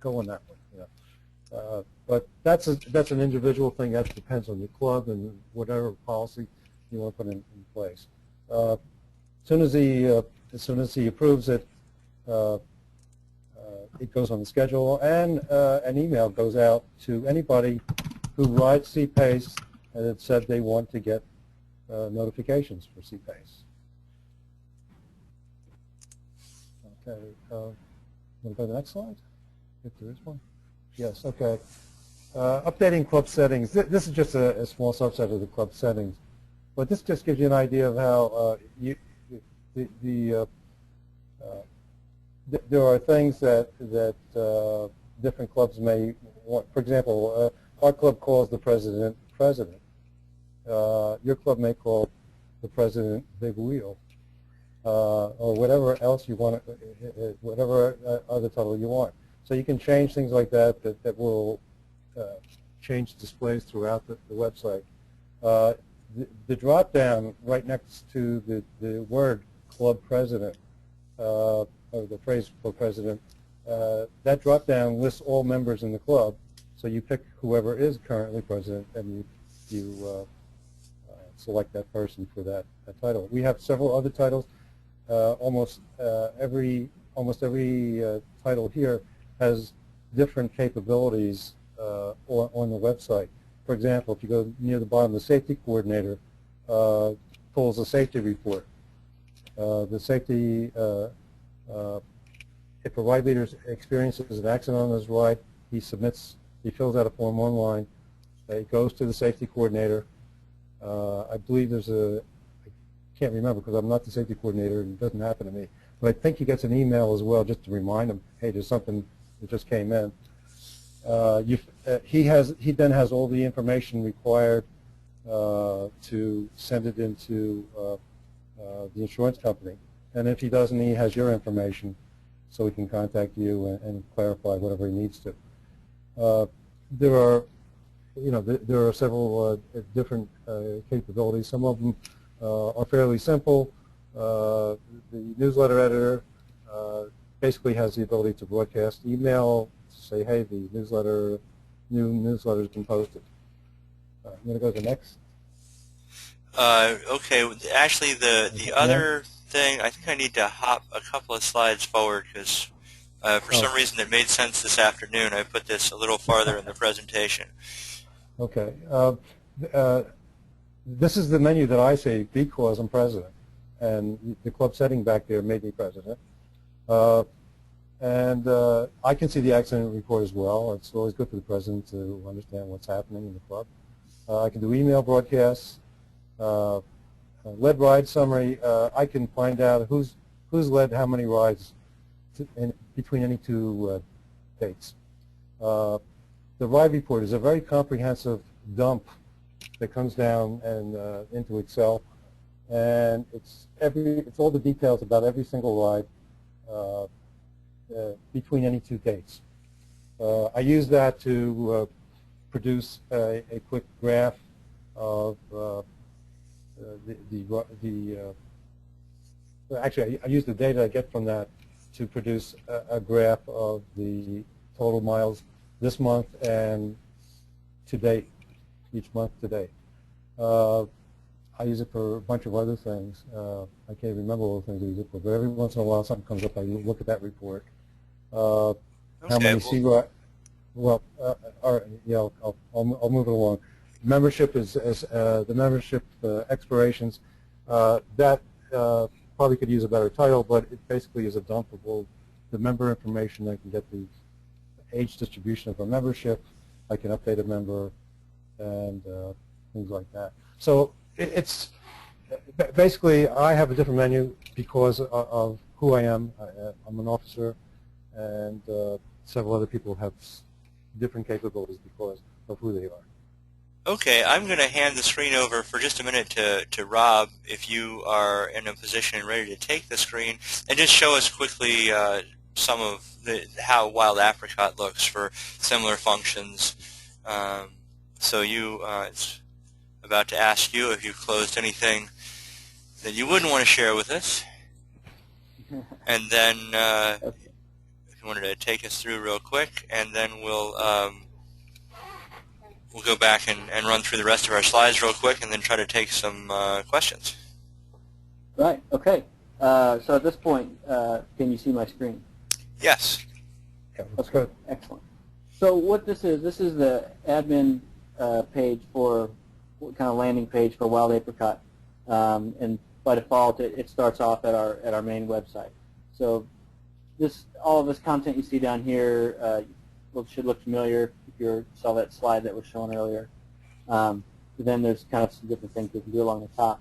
Go on that one. But that's an individual thing. That depends on your club and whatever policy you want to put in place. As soon as he approves it, it goes on the schedule, and an email goes out to anybody who rides C-Pace and it said they want to get notifications for C-Pace. Okay, want to go to the next slide? If there is one. Yes, okay. Updating club settings. This is just a small subset of the club settings, but this just gives you an idea of how there are things that different clubs may want. For example, our club calls the president president. Your club may call the president big wheel, or whatever else you want, whatever other title you want. So you can change things like that that will change displays throughout the website. The drop down right next to the word club president, or the phrase club president, that drop down lists all members in the club. So you pick whoever is currently president, and you select that person for that title. We have several other titles. Almost every title here has different capabilities on the website. For example, if you go near the bottom, the safety coordinator pulls a safety report. The safety, if a ride leader experiences an accident on his ride, he fills out a form online. It goes to the safety coordinator. I believe there's I can't remember because I'm not the safety coordinator and it doesn't happen to me, but I think he gets an email as well just to remind him, hey, there's something that just came in. He then has all the information required to send it into the insurance company. And if he doesn't, he has your information, so he can contact you and clarify whatever he needs to. There are several different capabilities. Some of them are fairly simple. The newsletter editor basically has the ability to broadcast email, to say, hey, the new newsletter has been posted. I'm going to go to the next. Okay, actually the other thing, I think I need to hop a couple of slides forward because for some reason it made sense this afternoon. I put this a little farther in the presentation. Okay. This is the menu that I see because I'm president, and the club setting back there made me president. And I can see the accident report as well. It's always good for the president to understand what's happening in the club. I can do email broadcasts, lead ride summary. I can find out who's led how many rides between any two dates. The ride report is a very comprehensive dump that comes down and into Excel, and it's all the details about every single ride between any two dates. I use that to produce a quick graph of actually I use the data I get from that to produce a graph of the total miles this month and to date, each month to date. I use it for a bunch of other things. I can't remember all the things I use it for, but every once in a while something comes up, I look at that report. How many C-Ride? Well, all right, I'll move it along. Membership is the membership expirations. That probably could use a better title, but it basically is a dump of all the member information. I can get the age distribution of a membership. I can update a member and things like that. So it's basically I have a different menu because of who I am. I'm an officer, and several other people have different capabilities because of who they are. Okay, I'm going to hand the screen over for just a minute to Rob, if you are in a position and ready to take the screen, and just show us quickly some of how Wild Apricot looks for similar functions. So it's about to ask you if you've closed anything that you wouldn't want to share with us. And then if you wanted to take us through real quick, and then we'll go back and run through the rest of our slides real quick and then try to take some questions. Right, okay. So at this point, can you see my screen? Yes. Yeah, that's good. Excellent. So what this is the admin page for, kind of landing page for Wild Apricot. And by default, it starts off at our main website. So all of this content you see down here should look familiar if you saw that slide that was shown earlier. Then there's kind of some different things we can do along the top.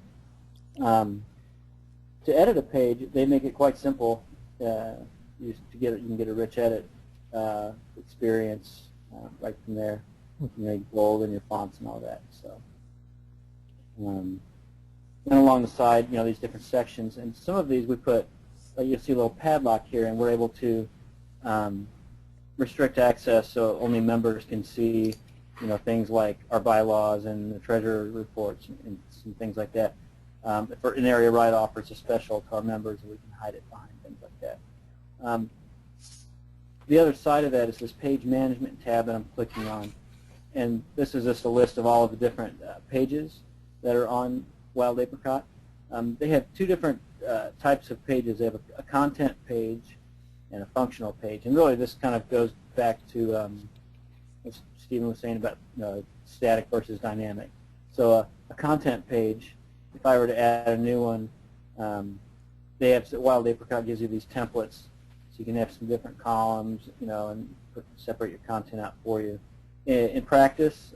To edit a page, they make it quite simple. You can get a rich edit experience right from there. Your bold and your fonts and all that. So, and along the side, these different sections, and some of these we put. You'll see a little padlock here, and we're able to restrict access so only members can see, things like our bylaws and the treasurer reports and some things like that. For an area right offers a special to our members, and we can hide it behind things like that. The other side of that is this page management tab that I'm clicking on, and this is just a list of all of the different pages that are on Wild Apricot. They have two different types of pages. They have a content page and a functional page, and really this kind of goes back to what Stephen was saying about static versus dynamic. So a content page, if I were to add a new one, Wild Apricot gives you these templates, so you can have some different columns, and separate your content out for you. In practice,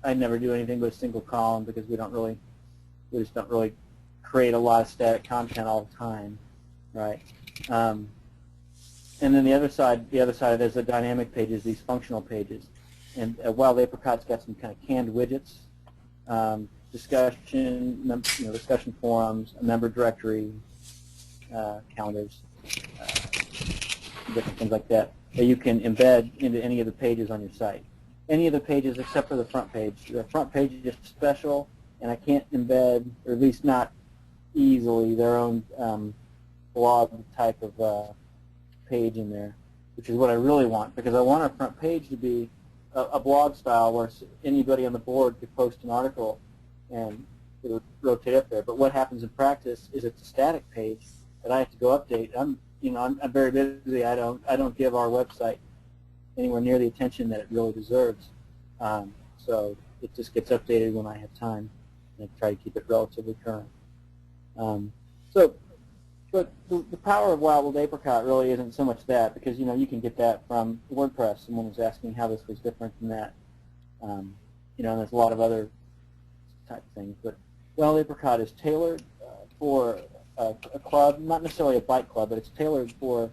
I never do anything but a single column because we just don't really create a lot of static content all the time. right? And then the other side of it is the dynamic pages, these functional pages. And Wild Apricot's got some kind of canned widgets, discussion forums, a member directory, calendars, different things like that you can embed into any of the pages on your site. Any of the pages except for the front page. The front page is just special, and I can't embed, or at least not easily, their own blog type of page in there, which is what I really want, because I want our front page to be a blog style where anybody on the board could post an article and it would rotate up there. But what happens in practice is it's a static page that I have to go update. I'm very busy. I don't give our website anywhere near the attention that it really deserves. So it just gets updated when I have time, and I try to keep it relatively current. But the power of Wild Apricot really isn't so much that, because you can get that from WordPress. Someone was asking how this was different from that. And there's a lot of other type of things. But Wild Apricot is tailored for a club, not necessarily a bike club, but it's tailored for.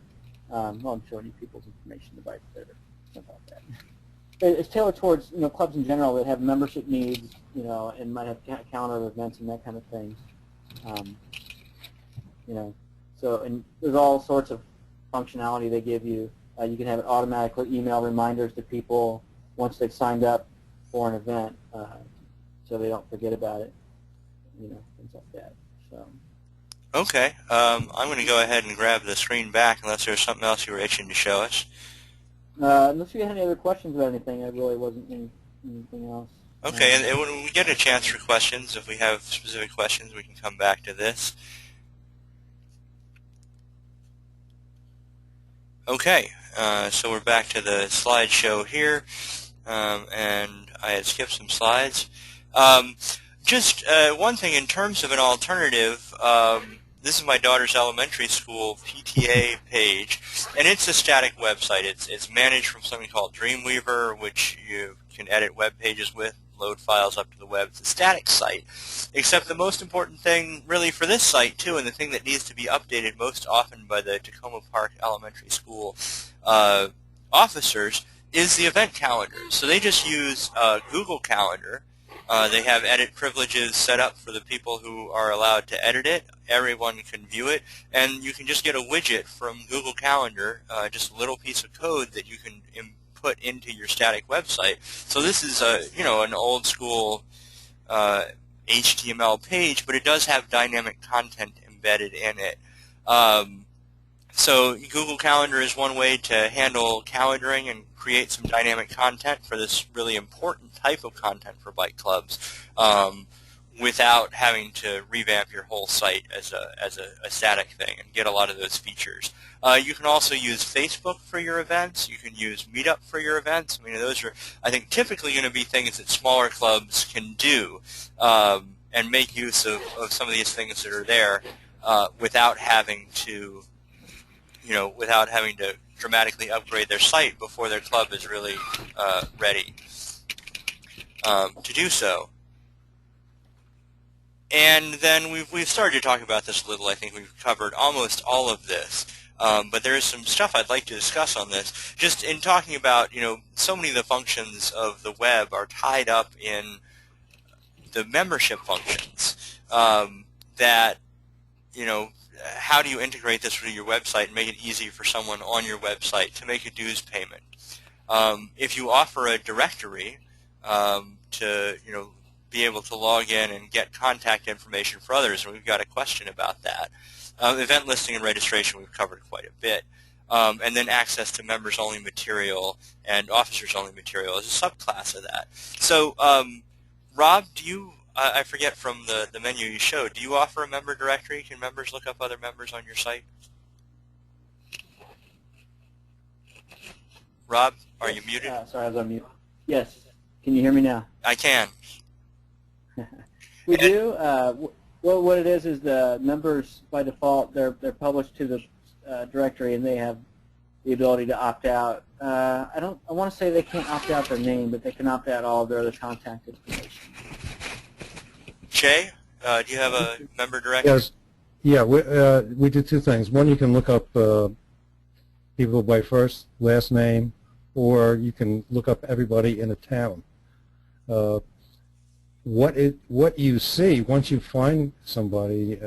Well, I'm showing you people's information about that. It's tailored towards clubs in general that have membership needs, and might have calendar events and that kind of thing. So, and there's all sorts of functionality they give you. You can have it automatically email reminders to people once they've signed up for an event, so they don't forget about it. Things like that. So. Okay, I'm going to go ahead and grab the screen back unless there's something else you were itching to show us. Unless you had any other questions about anything, there really wasn't anything else. Okay, and when we get a chance for questions, if we have specific questions, we can come back to this. Okay, so we're back to the slideshow here, and I had skipped some slides. Just one thing in terms of an alternative, this is my daughter's elementary school PTA page, and it's a static website. It's managed from something called Dreamweaver, which you can edit web pages with, load files up to the web. It's a static site, except the most important thing really for this site too, and the thing that needs to be updated most often by the Tacoma Park Elementary School officers is the event calendar. So they just use Google Calendar. They have edit privileges set up for the people who are allowed to edit it. Everyone can view it, and you can just get a widget from Google Calendar, just a little piece of code that you can put into your static website. So this is an old school HTML page, but it does have dynamic content embedded in it. So Google Calendar is one way to handle calendaring and create some dynamic content for this really important type of content for bike clubs, without having to revamp your whole site as a static thing and get a lot of those features. You can also use Facebook for your events. You can use Meetup for your events. I mean, those are, I think, typically going to be things that smaller clubs can do, and make use of some of these things that are there without having to dramatically upgrade their site before their club is really ready to do so. And then we've started to talk about this a little. I think we've covered almost all of this. But there is some stuff I'd like to discuss on this. Just in talking about, so many of the functions of the web are tied up in the membership functions. That, how do you integrate this with your website and make it easy for someone on your website to make a dues payment? If you offer a directory to, be able to log in and get contact information for others, and we've got a question about that. Event listing and registration we've covered quite a bit. And then access to members-only material and officers-only material is a subclass of that. So, Rob, do you, I forget from the menu you showed, do you offer a member directory? Can members look up other members on your site? Rob, are you muted? Sorry, I was on mute. Yes. Can you hear me now? I can. We do. Well, what it is the members, by default, they're published to the directory, and they have the ability to opt out. I want to say they can't opt out their name, but they can opt out all of their other contact information. Jay, do you have a member directory? Yeah, we do two things. One, you can look up people by first, last name, or you can look up everybody in a town. What you see once you find somebody,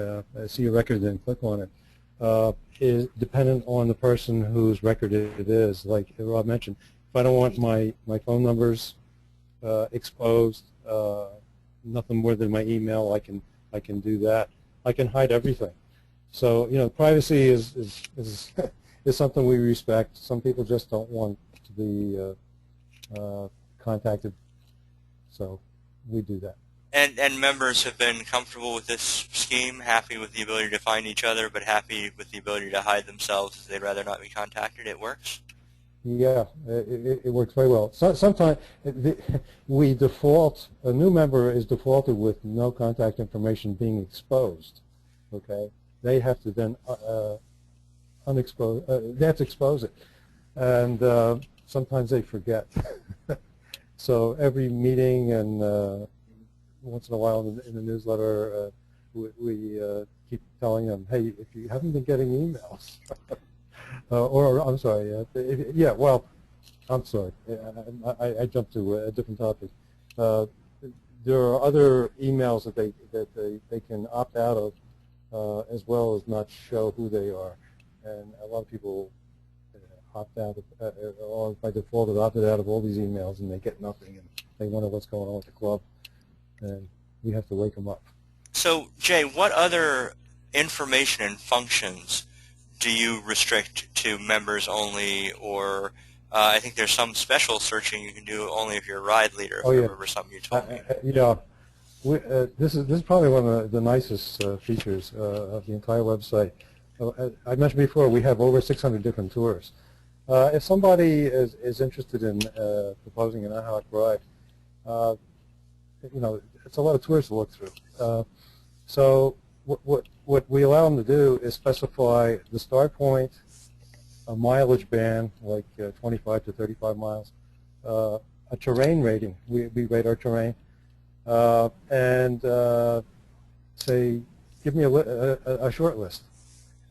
see a record and click on it, is dependent on the person whose record it is. Like Rob mentioned, if I don't want my phone numbers exposed, nothing more than my email, I can do that. I can hide everything. So privacy is is something we respect. Some people just don't want to be contacted, so we do that. And members have been comfortable with this scheme, happy with the ability to find each other, but happy with the ability to hide themselves as they'd rather not be contacted. It works? Yeah, it works very well. Sometimes we default, a new member is defaulted with no contact information being exposed. Okay, they have to then they have to expose it, and sometimes they forget. So every meeting and once in a while in the newsletter, we keep telling them, hey, if you haven't been getting emails, or I'm sorry, yeah, well, I'm sorry, I jumped to a different topic. There are other emails that they can opt out of, as well as not show who they are, and a lot of people opt out of, or by default have opted out of all these emails, and they get nothing, and they wonder what's going on with the club, and we have to wake them up. So, Jay, what other information and functions do you restrict to members only, or I think there's some special searching you can do only if you're a ride leader, if I remember something you told me. Yeah, this is probably one of the nicest features of the entire website. I mentioned before we have over 600 different tours. If somebody is interested in proposing an ad hoc ride, it's a lot of tours to look through. So what we allow them to do is specify the start point, a mileage band, like 25 to 35 miles, a terrain rating. We rate our terrain, and say, give me a short list,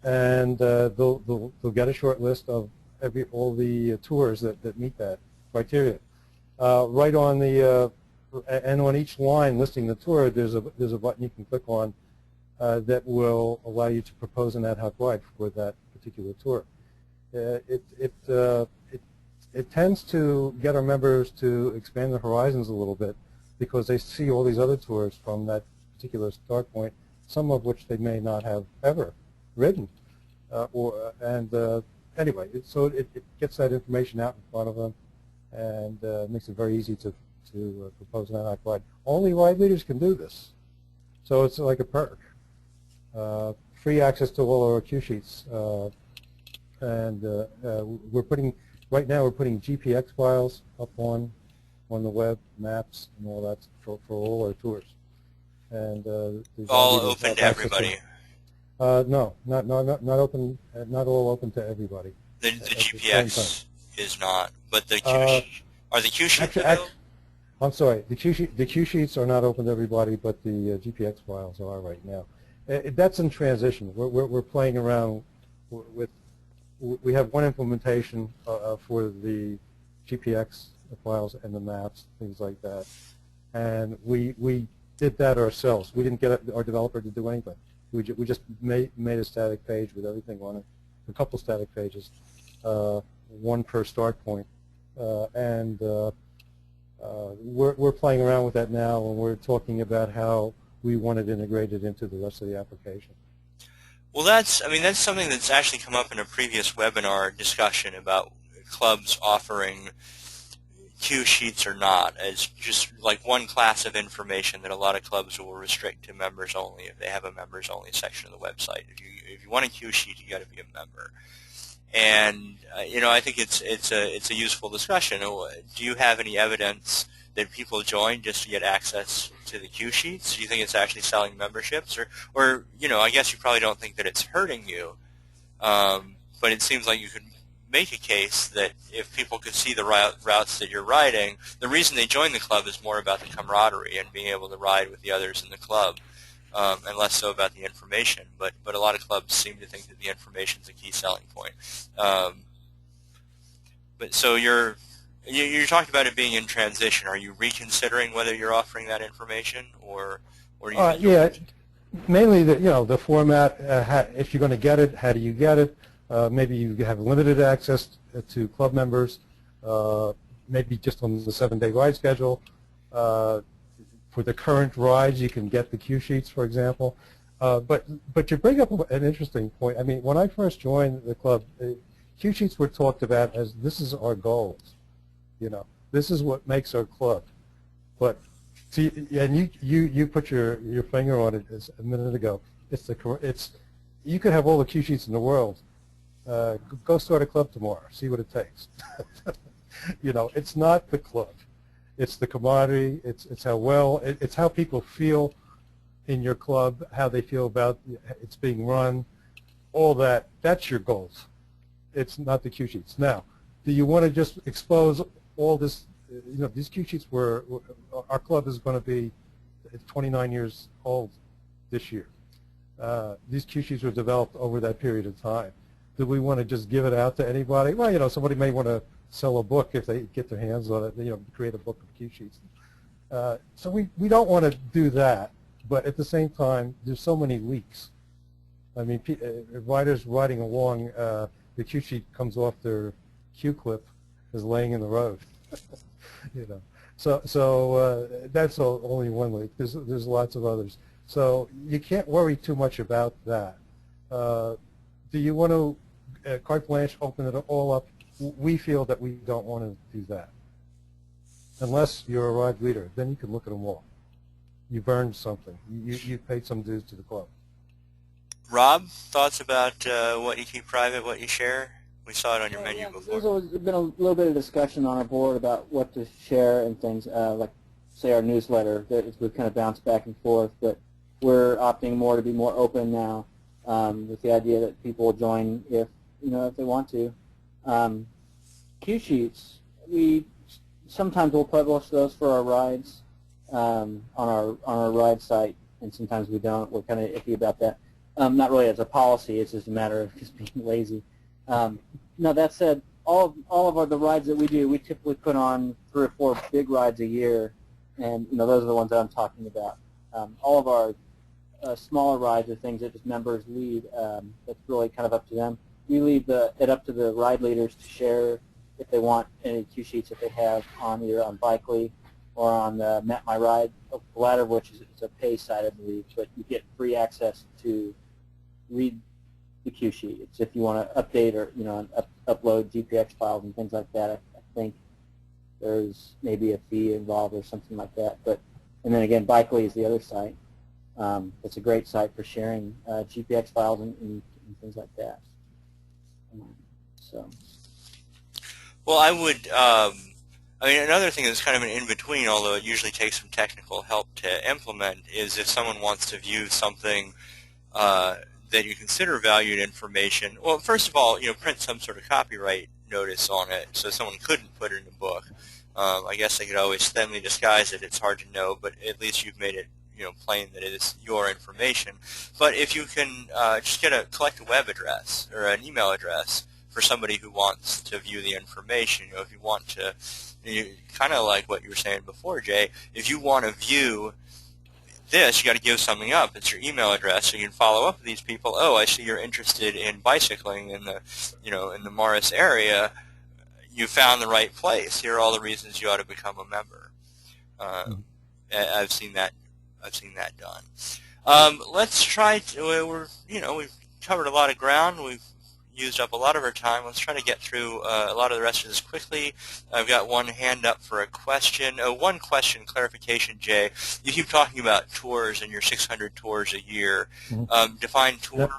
and they'll get a short list of all the tours that meet that criteria. Right on the and on each line listing the tour, there's a button you can click on that will allow you to propose an ad hoc ride for that particular tour. It tends to get our members to expand their horizons a little bit because they see all these other tours from that particular start point, some of which they may not have ever ridden. Anyway, so it gets that information out in front of them and makes it very easy to propose an ad hoc ride. Only ride leaders can do this, so it's like a perk. Free access to all our cue sheets, and right now we're putting GPX files up on the web, maps, and all that for all our tours. And all open to everybody. No, not open. Not all open to everybody. The GPX is not, but the are the cue sheets available? I'm sorry, the cue sheets are not open to everybody, but the GPX files are right now. That's in transition. We're playing around with. We have one implementation for the GPX files and the maps, things like that, and we did that ourselves. We didn't get our developer to do anything. We just made a static page with everything on it, a couple static pages, one per start point, and we're playing around with that now, and we're talking about how we want it integrated into the rest of the application. Well, that's something that's actually come up in a previous webinar discussion about clubs offering cue sheets or not as just like one class of information that a lot of clubs will restrict to members only if they have a members only section of the website. If you want a cue sheet, you got to be a member. And I think it's a useful discussion. Do you have any evidence that people join just to get access to the cue sheets? Do you think it's actually selling memberships, or I guess you probably don't think that it's hurting you, but it seems like you could make a case that if people could see the routes that you're riding, the reason they join the club is more about the camaraderie and being able to ride with the others in the club. and less so about the information. But a lot of clubs seem to think that the information is a key selling point. But so you're talking about it being in transition. Are you reconsidering whether you're offering that information, or you think Yeah, mainly the format. If you're going to get it, how do you get it? Maybe you have limited access to club members. Maybe just on the 7-day ride schedule. For the current rides, you can get the cue sheets, for example. But you bring up an interesting point. I mean, when I first joined the club, cue sheets were talked about as this is our goals. This is what makes our club. But see, and you put your finger on it a minute ago. You could have all the cue sheets in the world. Go start a club tomorrow. See what it takes. It's not the club. It's the commodity. It's how people feel in your club, how they feel about it's being run, all that. That's your goals. It's not the cue sheets. Now, do you want to just expose all this? These cue sheets our club is going to be 29 years old this year. These cue sheets were developed over that period of time. Do we want to just give it out to anybody? Well, somebody may want to sell a book if they get their hands on it, create a book of cue sheets. So we don't want to do that, but at the same time, there's so many leaks. I mean, riders riding along, the cue sheet comes off their cue clip, is laying in the road. So that's only one leak. There's lots of others. So you can't worry too much about that. Do you want to carte blanche, open it all up? We feel that we don't want to do that. Unless you're a ride leader, then you can look at them all. You've earned something. You paid some dues to the club. Rob, thoughts about what you keep private, what you share? We saw it on your menu before. There's been a little bit of discussion on our board about what to share and things, like, say, our newsletter. We've kind of bounced back and forth, but we're opting more to be more open now, with the idea that people will join if they want to. Cue sheets, we sometimes will publish those for our rides on our ride site, and sometimes we don't. We're kind of iffy about that. Not really as a policy; it's just a matter of just being lazy. Now that said, all of the rides that we do, we typically put on 3 or 4 big rides a year, and those are the ones that I'm talking about. All of our smaller rides are things that just members lead. That's really kind of up to them. We leave it up to the ride leaders to share if they want any cue sheets that they have on either on Bikely or on Map My Ride, the latter of which is a pay site, I believe, but you get free access to read the cue sheet. It's if you want to update or upload GPX files and things like that. I think there's maybe a fee involved or something like that. And then again, Bikely is the other site. It's a great site for sharing GPX files and things like that. Well, I would. Another thing that's kind of an in-between, although it usually takes some technical help to implement, is if someone wants to view something that you consider valued information. Well, first of all, print some sort of copyright notice on it, so someone couldn't put it in a book. I guess they could always thinly disguise it. It's hard to know, but at least you've made it plain that it is your information. But if you can just collect a web address or an email address for somebody who wants to view the information, if you want to, kind of like what you were saying before, Jay, if you want to view this, you got to give something up. It's your email address, so you can follow up with these people. Oh, I see you're interested in bicycling in the, in the Morris area. You found the right place. Here are all the reasons you ought to become a member. I've seen that done. Let's try to. We've covered a lot of ground. We've used up a lot of our time. Let's try to get through a lot of the rest of this quickly. I've got one hand up for a question. One question, clarification, Jay. You keep talking about tours and your 600 tours a year. Define tour.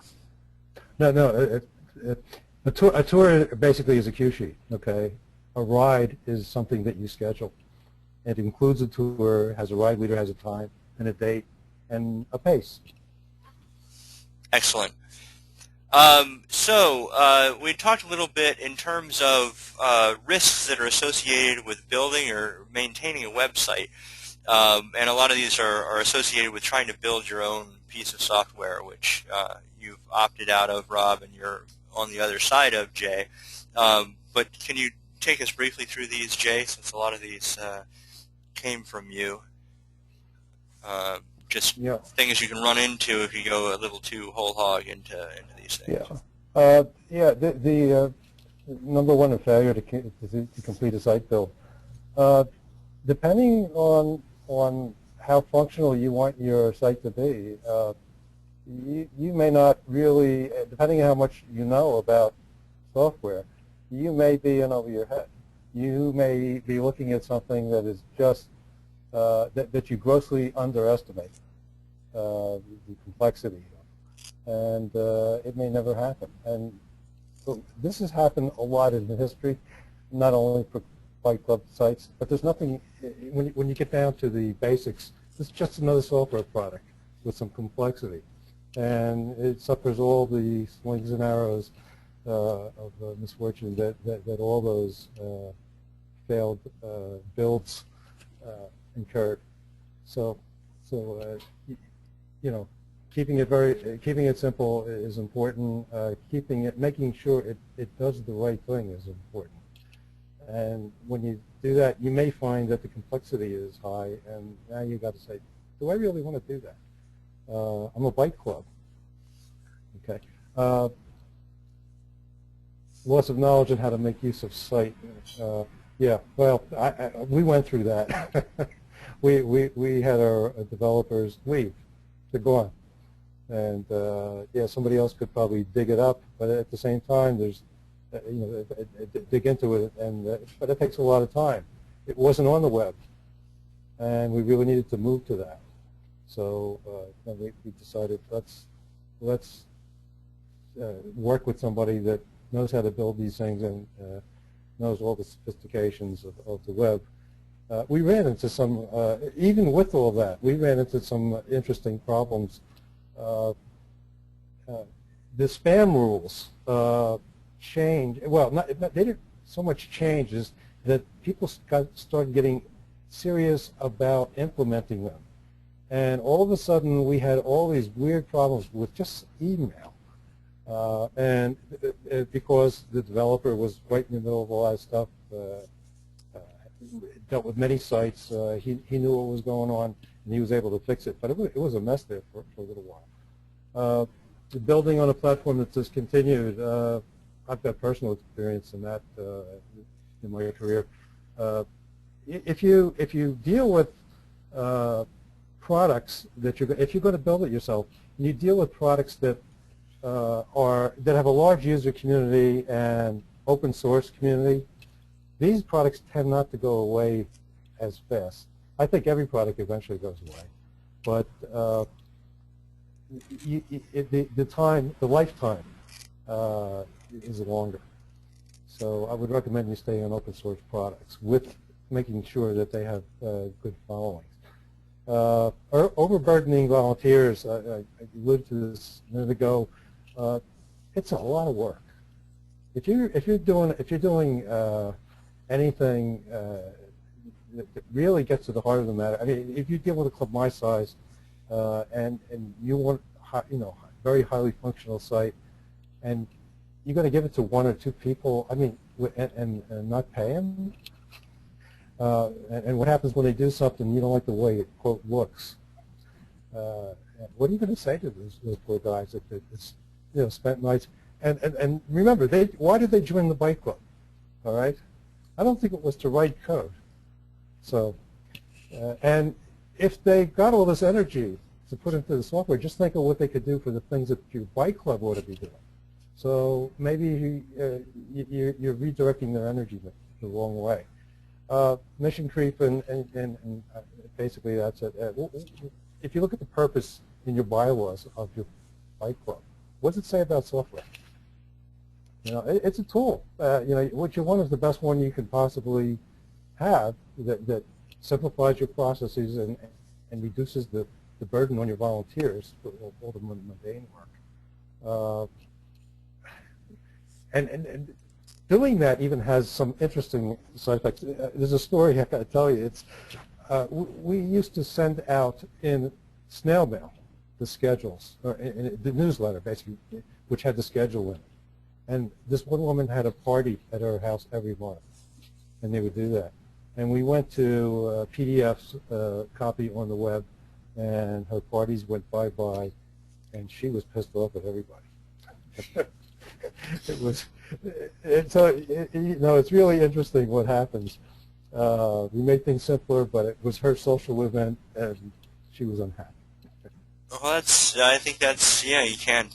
No. A tour basically is a cue sheet. Okay, a ride is something that you schedule. It includes a tour, has a ride leader, has a time and a date, and a pace. Excellent. We talked a little bit in terms of risks that are associated with building or maintaining a website, and a lot of these are associated with trying to build your own piece of software, which you've opted out of, Rob, and you're on the other side of, Jay. But can you take us briefly through these, Jay, since a lot of these came from you? Just things you can run into if you go a little too whole hog into these things. The number one in failure to complete a site build. Depending on how functional you want your site to be, you may not really, depending on how much you know about software, you may be in over your head. You may be looking at something that is just that you grossly underestimate the complexity of, and it may never happen. And so this has happened a lot in the history, not only for Fight Club sites, but there's nothing, when you get down to the basics, it's just another software product with some complexity. And it suffers all the slings and arrows of misfortune that all those failed builds incurred. So you know, keeping it simple is important. Making sure it does the right thing is important. And when you do that, you may find that the complexity is high, and now you got to say, do I really want to do that? I'm a bike club. Okay. Loss of knowledge on how to make use of site. Yeah. Well, we went through that. we had our developers leave. They're gone. And yeah, somebody else could probably dig it up, but at the same time, there's dig into it, but it takes a lot of time. It wasn't on the web, and we really needed to move to that. So then we decided let's work with somebody that knows how to build these things and knows all the sophistications of the web. We ran into some, even with all that, we ran into some interesting problems. The spam rules change. Well, they didn't so much change as that people started getting serious about implementing them. And all of a sudden, we had all these weird problems with just email. And because the developer was right in the middle of a lot of stuff, dealt with many sites, he knew what was going on, and he was able to fix it. But it was a mess there for a little while. Building on a platform that's discontinued, I've got personal experience in that in my career. If you deal with products that if you're going to build it yourself, and you deal with products that that have a large user community and open source community, these products tend not to go away as fast. I think every product eventually goes away, but the lifetime is longer. So I would recommend you stay on open source products with making sure that they have good followings. Overburdening volunteers, I alluded to this a minute ago. It's a lot of work. If you're doing anything that really gets to the heart of the matter, I mean, if you deal with a club my size and you want very highly functional site, and you're going to give it to one or two people, I mean, and not pay them. And what happens when they do something you don't like the way it, quote, looks? What are you going to say to those poor guys that spent nights? And remember, why did they join the bike club? All right, I don't think it was to write code. So, and if they got all this energy to put into the software, just think of what they could do for the things that your bike club ought to be doing. So maybe you're redirecting their energy the wrong way. Mission creep, and basically that's it. If you look at the purpose in your bylaws of your bike club, what does it say about software? It's a tool. What you want is the best one you can possibly have that simplifies your processes and reduces the burden on your volunteers for all the mundane work. And doing that even has some interesting side effects. There's a story I got to tell you. It's we used to send out in snail mail the schedules, or the newsletter basically, which had the schedule in it. And this one woman had a party at her house every month, and they would do that. And we went to PDF's copy on the web, and her parties went bye-bye, and she was pissed off at everybody. It was, it's really interesting what happens. We made things simpler, but it was her social event, and she was unhappy. Well, I think that's, you can't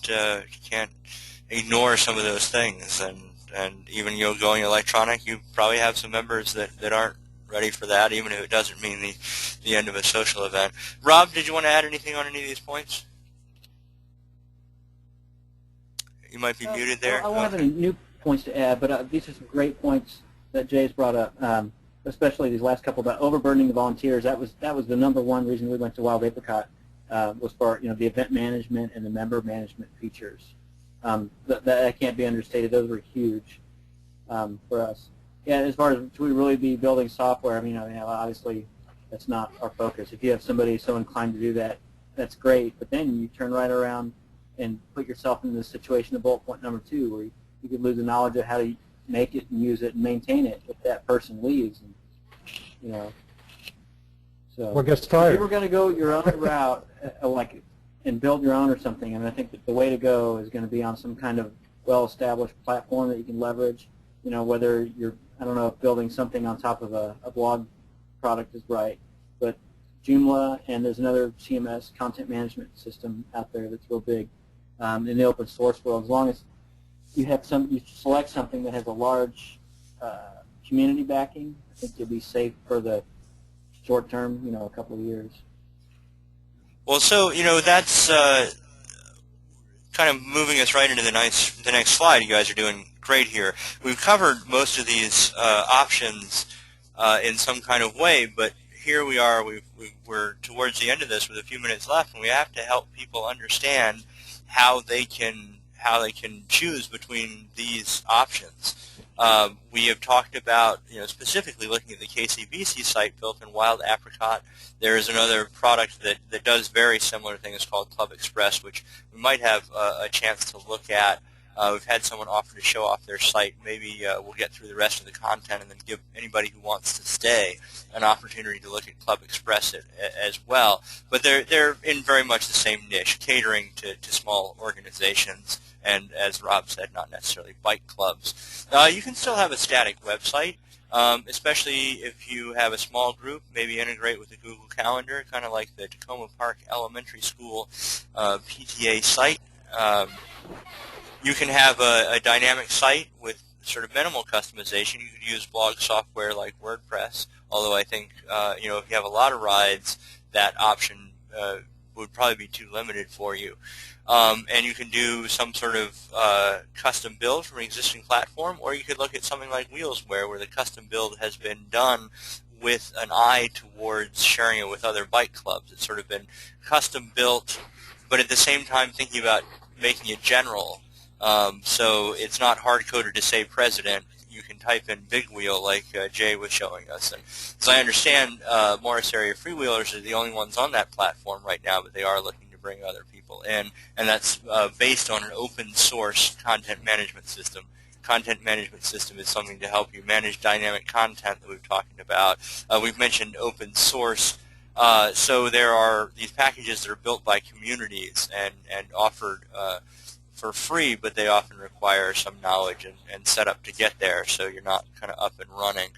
ignore some of those things, and even, going electronic, you probably have some members that aren't ready for that, even if it doesn't mean the end of a social event. Rob, did you want to add anything on any of these points? You might be muted there. I won't have any new points to add, but these are some great points that Jay's brought up, especially these last couple about overburdening the volunteers. That was the number one reason we went to Wild Apricot, was for the event management and the member management features. That can't be understated. Those were huge for us. Yeah, as far as should we really be building software, obviously that's not our focus. If you have somebody so inclined to do that, that's great. But then you turn right around and put yourself in the situation of bullet point number 2, where you could lose the knowledge of how to make it and use it and maintain it if that person leaves. And, so or gets tired. If you were going to go your own route, and build your own or something, I think that the way to go is going to be on some kind of well-established platform that you can leverage. Whether you're, I don't know if building something on top of a blog product is right, but Joomla, and there's another CMS, content management system out there that's real big in the open source world. As long as you select something that has a large community backing, I think you'll be safe for the short term, a couple of years. Well, so, that's kind of moving us right into the next slide. You guys are doing great here. We've covered most of these options in some kind of way, but here we are. We're towards the end of this with a few minutes left, and we have to help people understand how they can choose between these options. We have talked about, specifically looking at the KCBC site built in Wild Apricot. There is another product that does very similar things called Club Express, which we might have a chance to look at. We've had someone offer to show off their site. Maybe we'll get through the rest of the content and then give anybody who wants to stay an opportunity to look at Club Express as well. But they're in very much the same niche, catering to small organizations, and as Rob said, not necessarily bike clubs. You can still have a static website, especially if you have a small group. Maybe integrate with the Google Calendar, kind of like the Tacoma Park Elementary School PTA site. You can have a dynamic site with sort of minimal customization. You could use blog software like WordPress, although I think if you have a lot of rides, that option would probably be too limited for you. And you can do some sort of custom build from an existing platform, or you could look at something like Wheelsware, where the custom build has been done with an eye towards sharing it with other bike clubs. It's sort of been custom built, but at the same time thinking about making it general. So it's not hard-coded to say president. You can type in big wheel like Jay was showing us. And as I understand, Morris Area Freewheelers are the only ones on that platform right now, but they are looking to bring other people in. And that's based on an open-source content management system. Content management system is something to help you manage dynamic content that we've talked about. We've mentioned open source. So there are these packages that are built by communities and offered for free, but they often require some knowledge and setup to get there, so you're not kind of up and running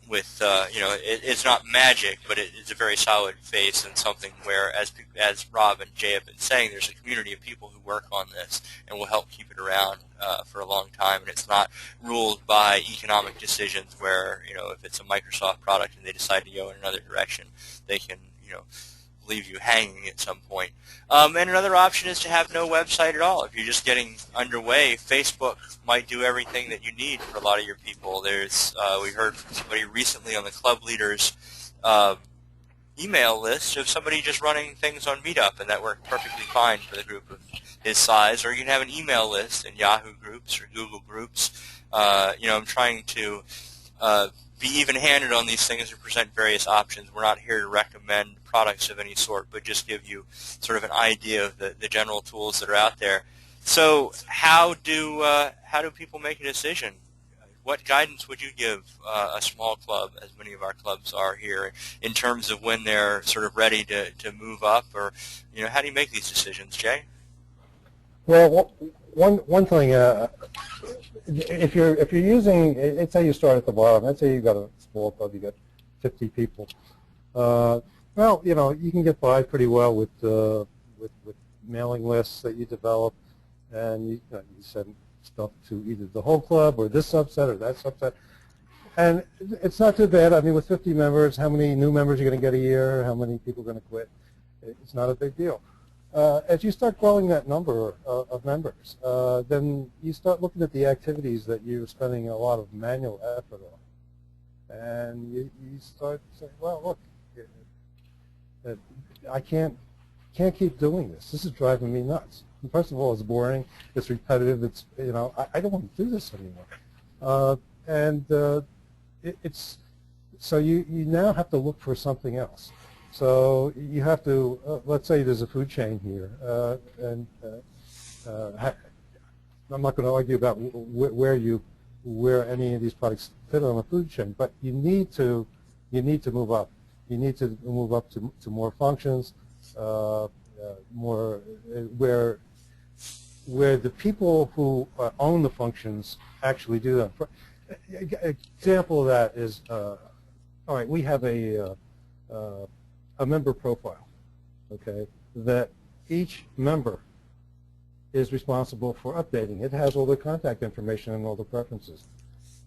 with, it's not magic, but it's a very solid base and something where, as Rob and Jay have been saying, there's a community of people who work on this and will help keep it around for a long time, and it's not ruled by economic decisions where, if it's a Microsoft product and they decide to go in another direction, they can, leave you hanging at some point. And another option is to have no website at all. If you're just getting underway, Facebook might do everything that you need for a lot of your people. There's we heard from somebody recently on the club leaders email list of somebody just running things on Meetup, and that worked perfectly fine for the group of his size. Or you can have an email list in Yahoo groups or Google groups. I'm trying to be even-handed on these things and present various options. We're not here to recommend products of any sort, but just give you sort of an idea of the general tools that are out there. So how do people make a decision? What guidance would you give a small club, as many of our clubs are here, in terms of when they're sort of ready to move up, or how do you make these decisions, Jay? Well, one thing, if you're using, let's say you start at the bottom. Let's say you got a small club, you got 50 people. Well, you can get by pretty well with mailing lists that you develop, and you send stuff to either the whole club or this subset or that subset. And it's not too bad. I mean, with 50 members, how many new members you're going to get a year, how many people are going to quit, it's not a big deal. As you start growing that number of members, then you start looking at the activities that you're spending a lot of manual effort on. And you start saying, well, look, I can't keep doing this. This is driving me nuts. And first of all, it's boring. It's repetitive. It's, I don't want to do this anymore. It's so you now have to look for something else. So you have to, let's say there's a food chain here, and I'm not going to argue about where any of these products fit on a food chain, but you need to move up. You need to move up to more functions, more where the people who own the functions actually do them. An example of that is, all right, we have a member profile, okay, that each member is responsible for updating. It has all the contact information and all the preferences.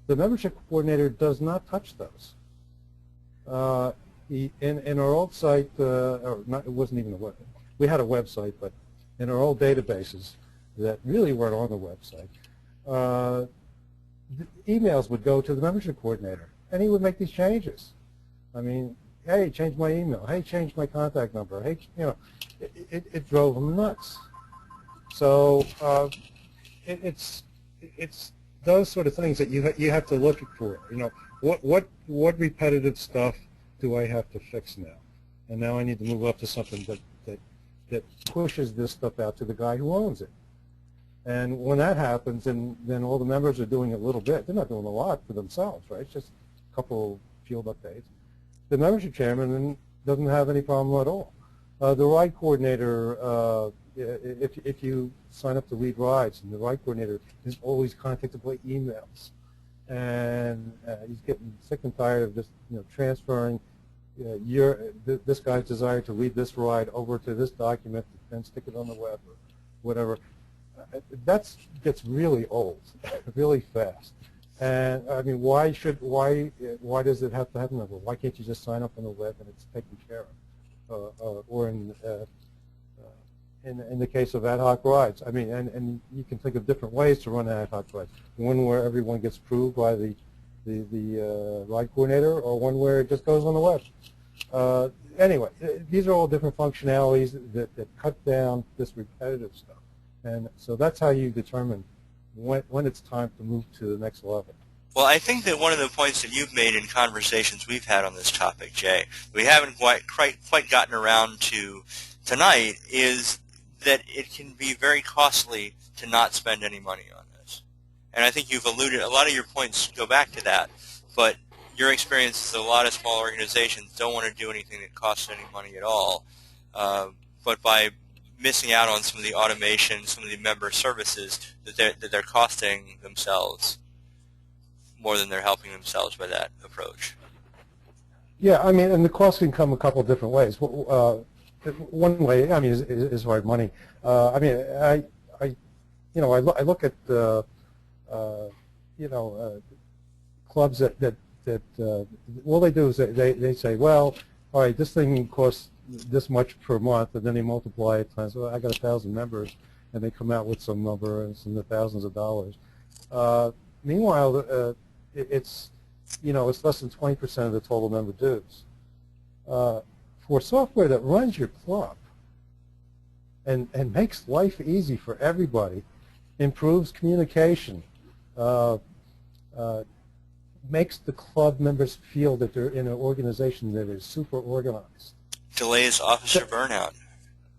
The membership coordinator does not touch those. In our old site, or not, it wasn't even a web. We had a website, but in our old databases that really weren't on the website, the emails would go to the membership coordinator, and he would make these changes. I mean, hey, change my email. Hey, change my contact number. Hey, it drove him nuts. So it's those sort of things that you have to look for. What repetitive stuff do I have to fix now? And now I need to move up to something that pushes this stuff out to the guy who owns it. And when that happens, and then all the members are doing a little bit. They're not doing a lot for themselves, right? It's just a couple field updates. The membership chairman doesn't have any problem at all. The ride coordinator, if you sign up to lead rides, and the ride coordinator is always contacted by emails, and he's getting sick and tired of just transferring this guy's desire to lead this ride over to this document and stick it on the web or whatever. That gets really old, really fast. And I mean, why does it have to have a number? Why can't you just sign up on the web and it's taken care of? Or in the case of ad hoc rides, I mean, and you can think of different ways to run ad hoc rides. One where everyone gets approved by the ride coordinator, or one where it just goes on the web. Anyway, these are all different functionalities that cut down this repetitive stuff. And so that's how you determine when it's time to move to the next level. Well, I think that one of the points that you've made in conversations we've had on this topic, Jay, we haven't quite gotten around to tonight, is that it can be very costly to not spend any money on this. And I think you've alluded, a lot of your points go back to that, but your experience is a lot of small organizations don't want to do anything that costs any money at all. But by missing out on some of the automation, some of the member services that they're costing themselves more than they're helping themselves by that approach. Yeah, I mean, and the cost can come a couple of different ways. One way, I mean, is hard money. I mean, I look at clubs that all they do is they say, well, all right, this thing costs this much per month, and then they multiply it times, well, I got 1,000 members, and they come out with some number, and it's in the thousands of dollars. Meanwhile, it's less than 20% of the total member dues. For software that runs your club and makes life easy for everybody, improves communication, makes the club members feel that they're in an organization that is super organized. Delays officer burnout.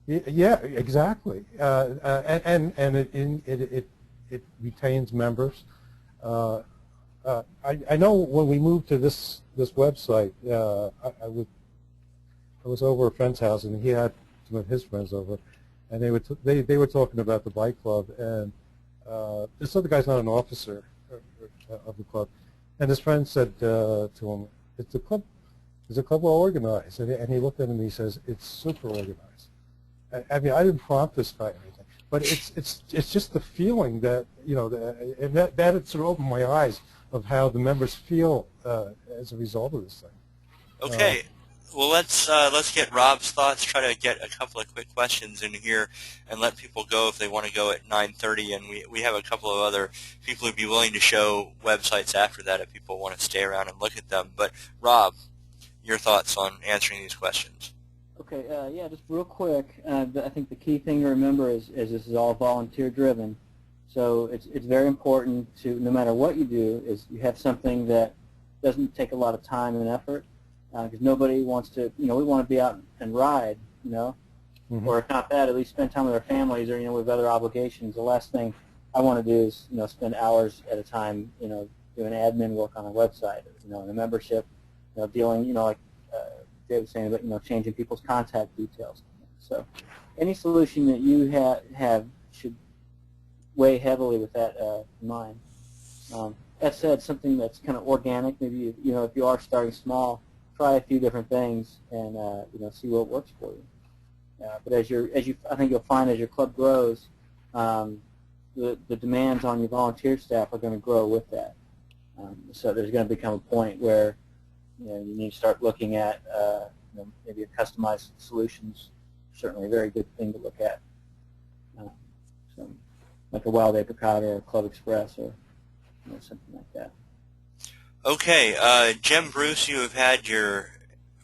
Yeah, exactly. And it retains members. I know when we moved to this website, I was over at a friend's house, and he had some of his friends over, and they were talking about the bike club, and this other guy's not an officer of the club, and his friend said to him, "Is the club well organized?" And he looked at him and he says, "It's super organized." I mean, I didn't prompt this guy or anything, but it's just the feeling that, you know, and that had sort of opened my eyes of how the members feel as a result of this thing. Okay. Well, let's get Rob's thoughts. Try to get a couple of quick questions in here, and let people go if they want to go at 9:30. And we have a couple of other people who'd be willing to show websites after that if people want to stay around and look at them. But Rob, your thoughts on answering these questions? Okay, yeah, just real quick. I think the key thing to remember is this is all volunteer driven, so it's very important to, no matter what you do, is you have something that doesn't take a lot of time and effort. Because nobody wants to, you know, we want to be out and ride, you know, or if not that, at least spend time with our families, or, you know, with other obligations. The last thing I want to do is, you know, spend hours at a time, you know, doing admin work on a website, or, you know, in a membership, you know, dealing, you know, like Dave was saying about, you know, changing people's contact details. So any solution that you have should weigh heavily with that in mind. That said, something that's kind of organic, maybe, you know, if you are starting small, try a few different things and you know, see what works for you. But I think you'll find as your club grows, the demands on your volunteer staff are going to grow with that. So there's going to become a point where, you know, you need to start looking at you know, maybe a customized solutions. Certainly a very good thing to look at. So like a Wild Apricot or a Club Express, or, you know, something like that. Okay, Jim Bruce, you have had your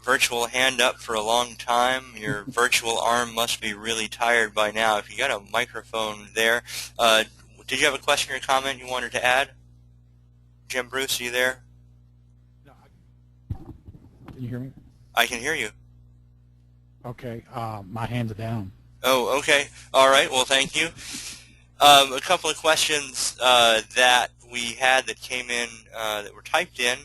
virtual hand up for a long time. Your virtual arm must be really tired by now. If you got a microphone there, did you have a question or comment you wanted to add? Jim Bruce, are you there? No, can you hear me? I can hear you. Okay, my hands are down. Oh, okay. All right. Well, thank you. A couple of questions that we had that came in that were typed in.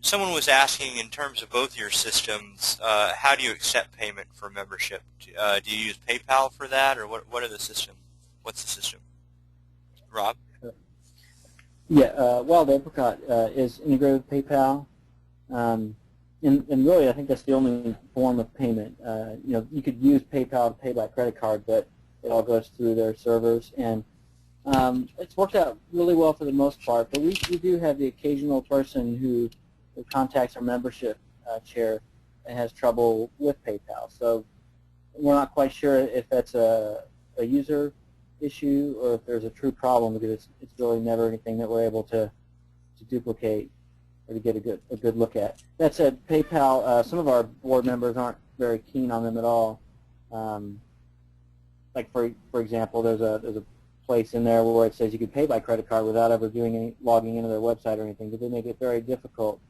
Someone was asking, in terms of both your systems, how do you accept payment for membership? Do you use PayPal for that, or what are the system? What's the system? Rob? Yeah, Wild Apricot is integrated with PayPal. And really, I think that's the only form of payment. You know, you could use PayPal to pay by credit card, but it all goes through their servers, and it's worked out really well for the most part. But we do have the occasional person who contacts our membership chair and has trouble with PayPal. So we're not quite sure if that's a user issue or if there's a true problem, because it's really never anything that we're able to duplicate or to get a good look at. That said, PayPal, some of our board members aren't very keen on them at all. Like for example, there's a place in there where it says you can pay by credit card without ever doing any logging into their website or anything, but they make it very difficult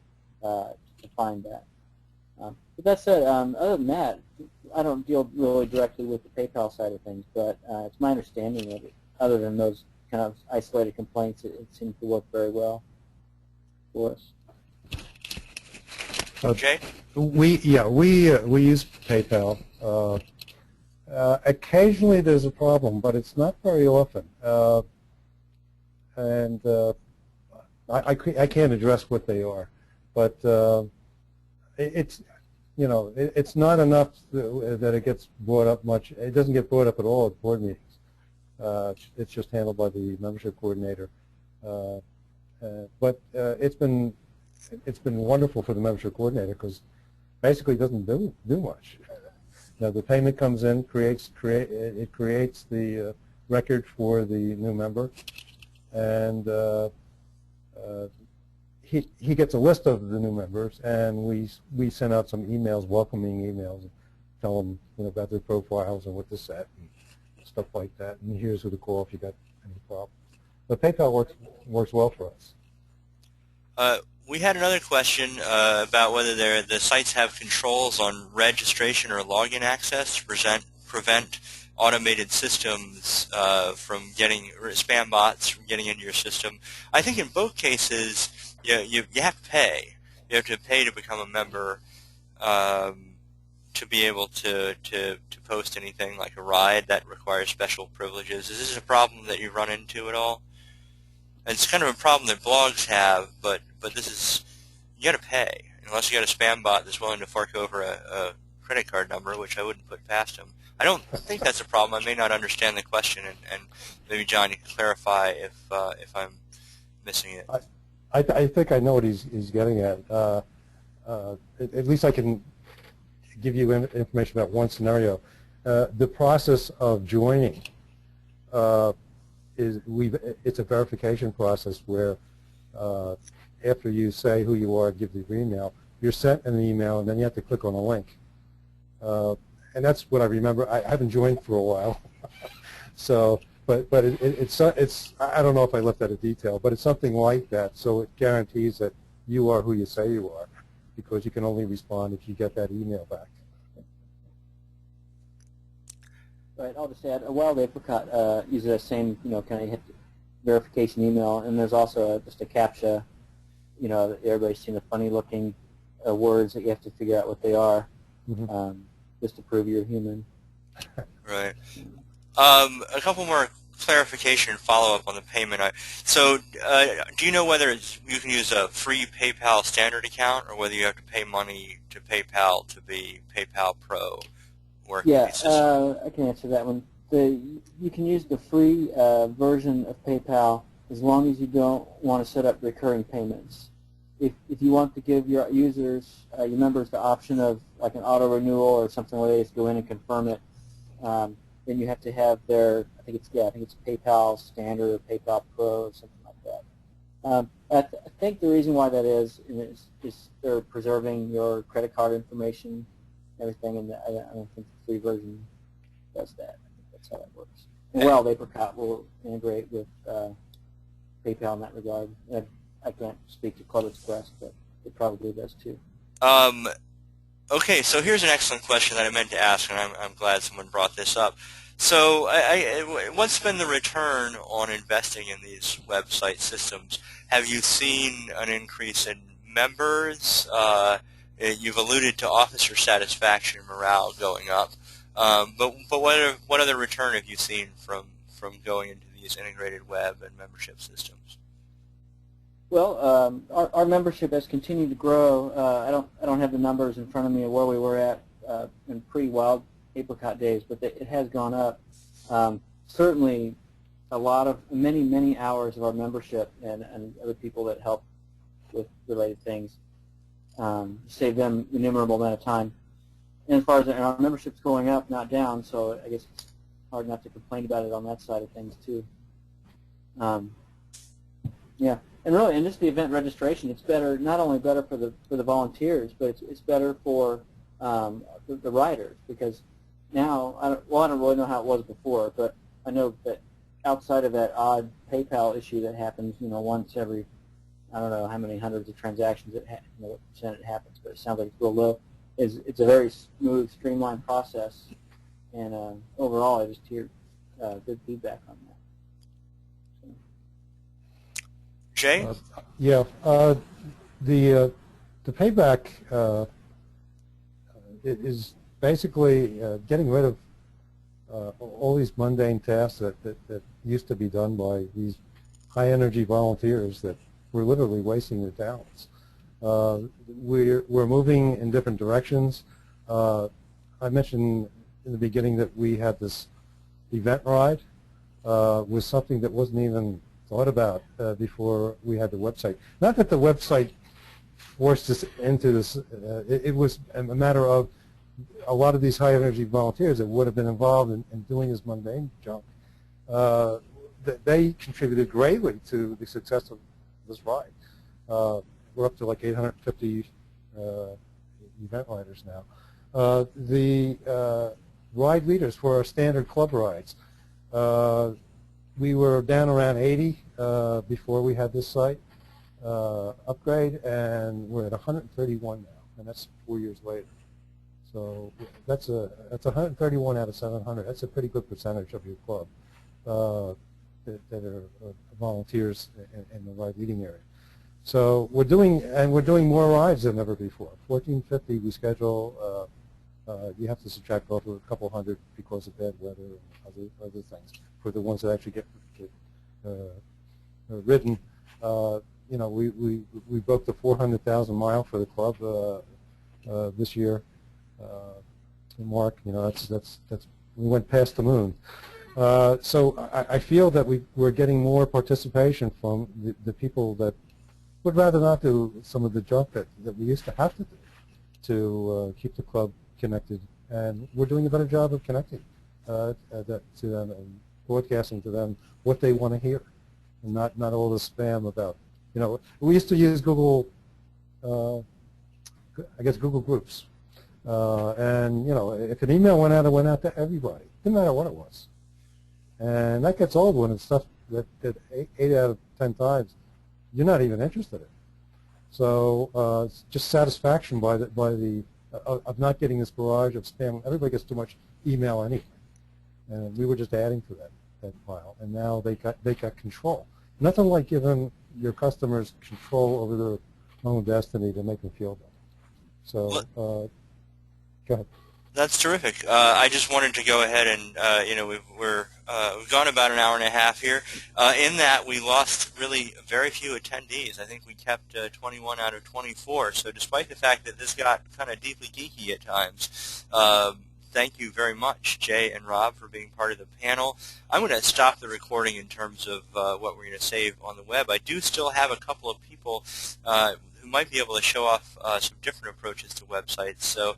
to find that. But that said, other than that, I don't deal really directly with the PayPal side of things, but it's my understanding that other than those kind of isolated complaints, it seems to work very well for us. Okay. We use PayPal. Occasionally there's a problem, but it's not very often. I can't address what they are, but it's, you know, it's not enough that it gets brought up much. It doesn't get brought up at all at board meetings. It's just handled by the membership coordinator. But it's been wonderful for the membership coordinator, because basically it doesn't do much. Now the payment comes in, it creates the record for the new member, and he gets a list of the new members, and we send out some emails, welcoming emails, and tell them, you know, about their profiles and what to set and stuff like that. And here's who to call if you got any problems. But PayPal works well for us. We had another question about whether the sites have controls on registration or login access to prevent automated systems from getting, or spam bots from getting into your system. I think in both cases, you have to pay. You have to pay to become a member to be able to post anything like a ride that requires special privileges. Is this a problem that you run into at all? And it's kind of a problem that blogs have, but this is, you got to pay unless you got a spam bot that's willing to fork over a credit card number, which I wouldn't put past him. I don't think that's a problem. I may not understand the question, and maybe John, you can clarify if I'm missing it. I think I know what he's getting at. At least I can give you information about one scenario. The process of joining it's a verification process where after you say who you are, give your email, you're sent an email, and then you have to click on a link. And that's what I remember. I haven't joined for a while, so but it's I don't know if I left that in detail, but it's something like that. So it guarantees that you are who you say you are, because you can only respond if you get that email back. Right. I'll just add, Wild Apricot uses that same, kind of hit verification email, and there's also just a CAPTCHA. Everybody's seen the funny-looking words that you have to figure out what they are, just to prove you're human. Right. A couple more clarification and follow-up on the payment. So, do you know whether you can use a free PayPal standard account, or whether you have to pay money to PayPal to be PayPal Pro? Yeah, I can answer that one. You can use the free version of PayPal as long as you don't want to set up recurring payments. If you want to give your users, your members, the option of like an auto renewal or something where they just go in and confirm it, then you have to have their, I think it's PayPal Standard or PayPal Pro or something like that. I think the reason why that is they're preserving your credit card information, everything, and I don't think the free version does that. I think that's how that works. And Wild Apricot will integrate with PayPal in that regard. I can't speak to Club Express, but it probably does too. Okay, so here's an excellent question that I meant to ask, and I'm glad someone brought this up. So what's been the return on investing in these website systems? Have you seen an increase in members? You've alluded to officer satisfaction and morale going up, but what other return have you seen from going into these integrated web and membership systems? Well, our membership has continued to grow. I don't have the numbers in front of me of where we were at in pre-Wild Apricot days, but it has gone up. Certainly, a lot of many hours of our membership and other people that help with related things. Save them an innumerable amount of time. And as far as our membership's going up, not down, so I guess it's hard not to complain about it on that side of things too. Yeah, and really, and just the event registration, it's better, not only better for the volunteers, but it's better for the riders, because now I don't really know how it was before, but I know that outside of that odd PayPal issue that happens, once every, I don't know how many hundreds of transactions what percent it happens, but it sounds like it's real low. It's a very smooth, streamlined process, and overall, I just hear good feedback on that. Jay? The payback is basically getting rid of all these mundane tasks that used to be done by these high-energy volunteers that we're literally wasting their talents. We're moving in different directions. I mentioned in the beginning that we had this event ride was something that wasn't even thought about before we had the website. Not that the website forced us into this. It was a matter of a lot of these high-energy volunteers that would have been involved in doing this mundane junk. They contributed greatly to the success of this ride. We're up to like 850 event riders now. The ride leaders for our standard club rides, we were down around 80 before we had this site. upgrade, and we're at 131 now, and that's 4 years later. So that's 131 out of 700. That's a pretty good percentage of your club that are volunteers in the ride leading area. So we're doing more rides than ever before. 1450 we schedule. You have to subtract off a couple hundred because of bad weather and other things for the ones that actually get ridden. You know, we broke the 400,000 mile for the club this year. Mark, you know, that's we went past the moon. So I feel that we're getting more participation from the people that would rather not do some of the junk that we used to have to do to keep the club connected, and we're doing a better job of connecting to them and broadcasting to them what they want to hear, and not all the spam about, you know, we used to use Google, I guess Google Groups, and you know, if an email went out, it went out to everybody, didn't matter what it was, and that gets old when it's stuff that 8 out of 10 times you're not even interested in. So it's just satisfaction by the of not getting this barrage of spam. Everybody gets too much email anyway, and we were just adding to that pile. And now they got control. Nothing like giving your customers control over their own destiny to make them feel better. So go ahead. That's terrific. I just wanted to go ahead and, you know, we've gone about an hour and a half here. In that, we lost really very few attendees. I think we kept 21 out of 24. So despite the fact that this got kind of deeply geeky at times, thank you very much, Jay and Rob, for being part of the panel. I'm going to stop the recording in terms of what we're going to save on the web. I do still have a couple of people who might be able to show off some different approaches to websites. So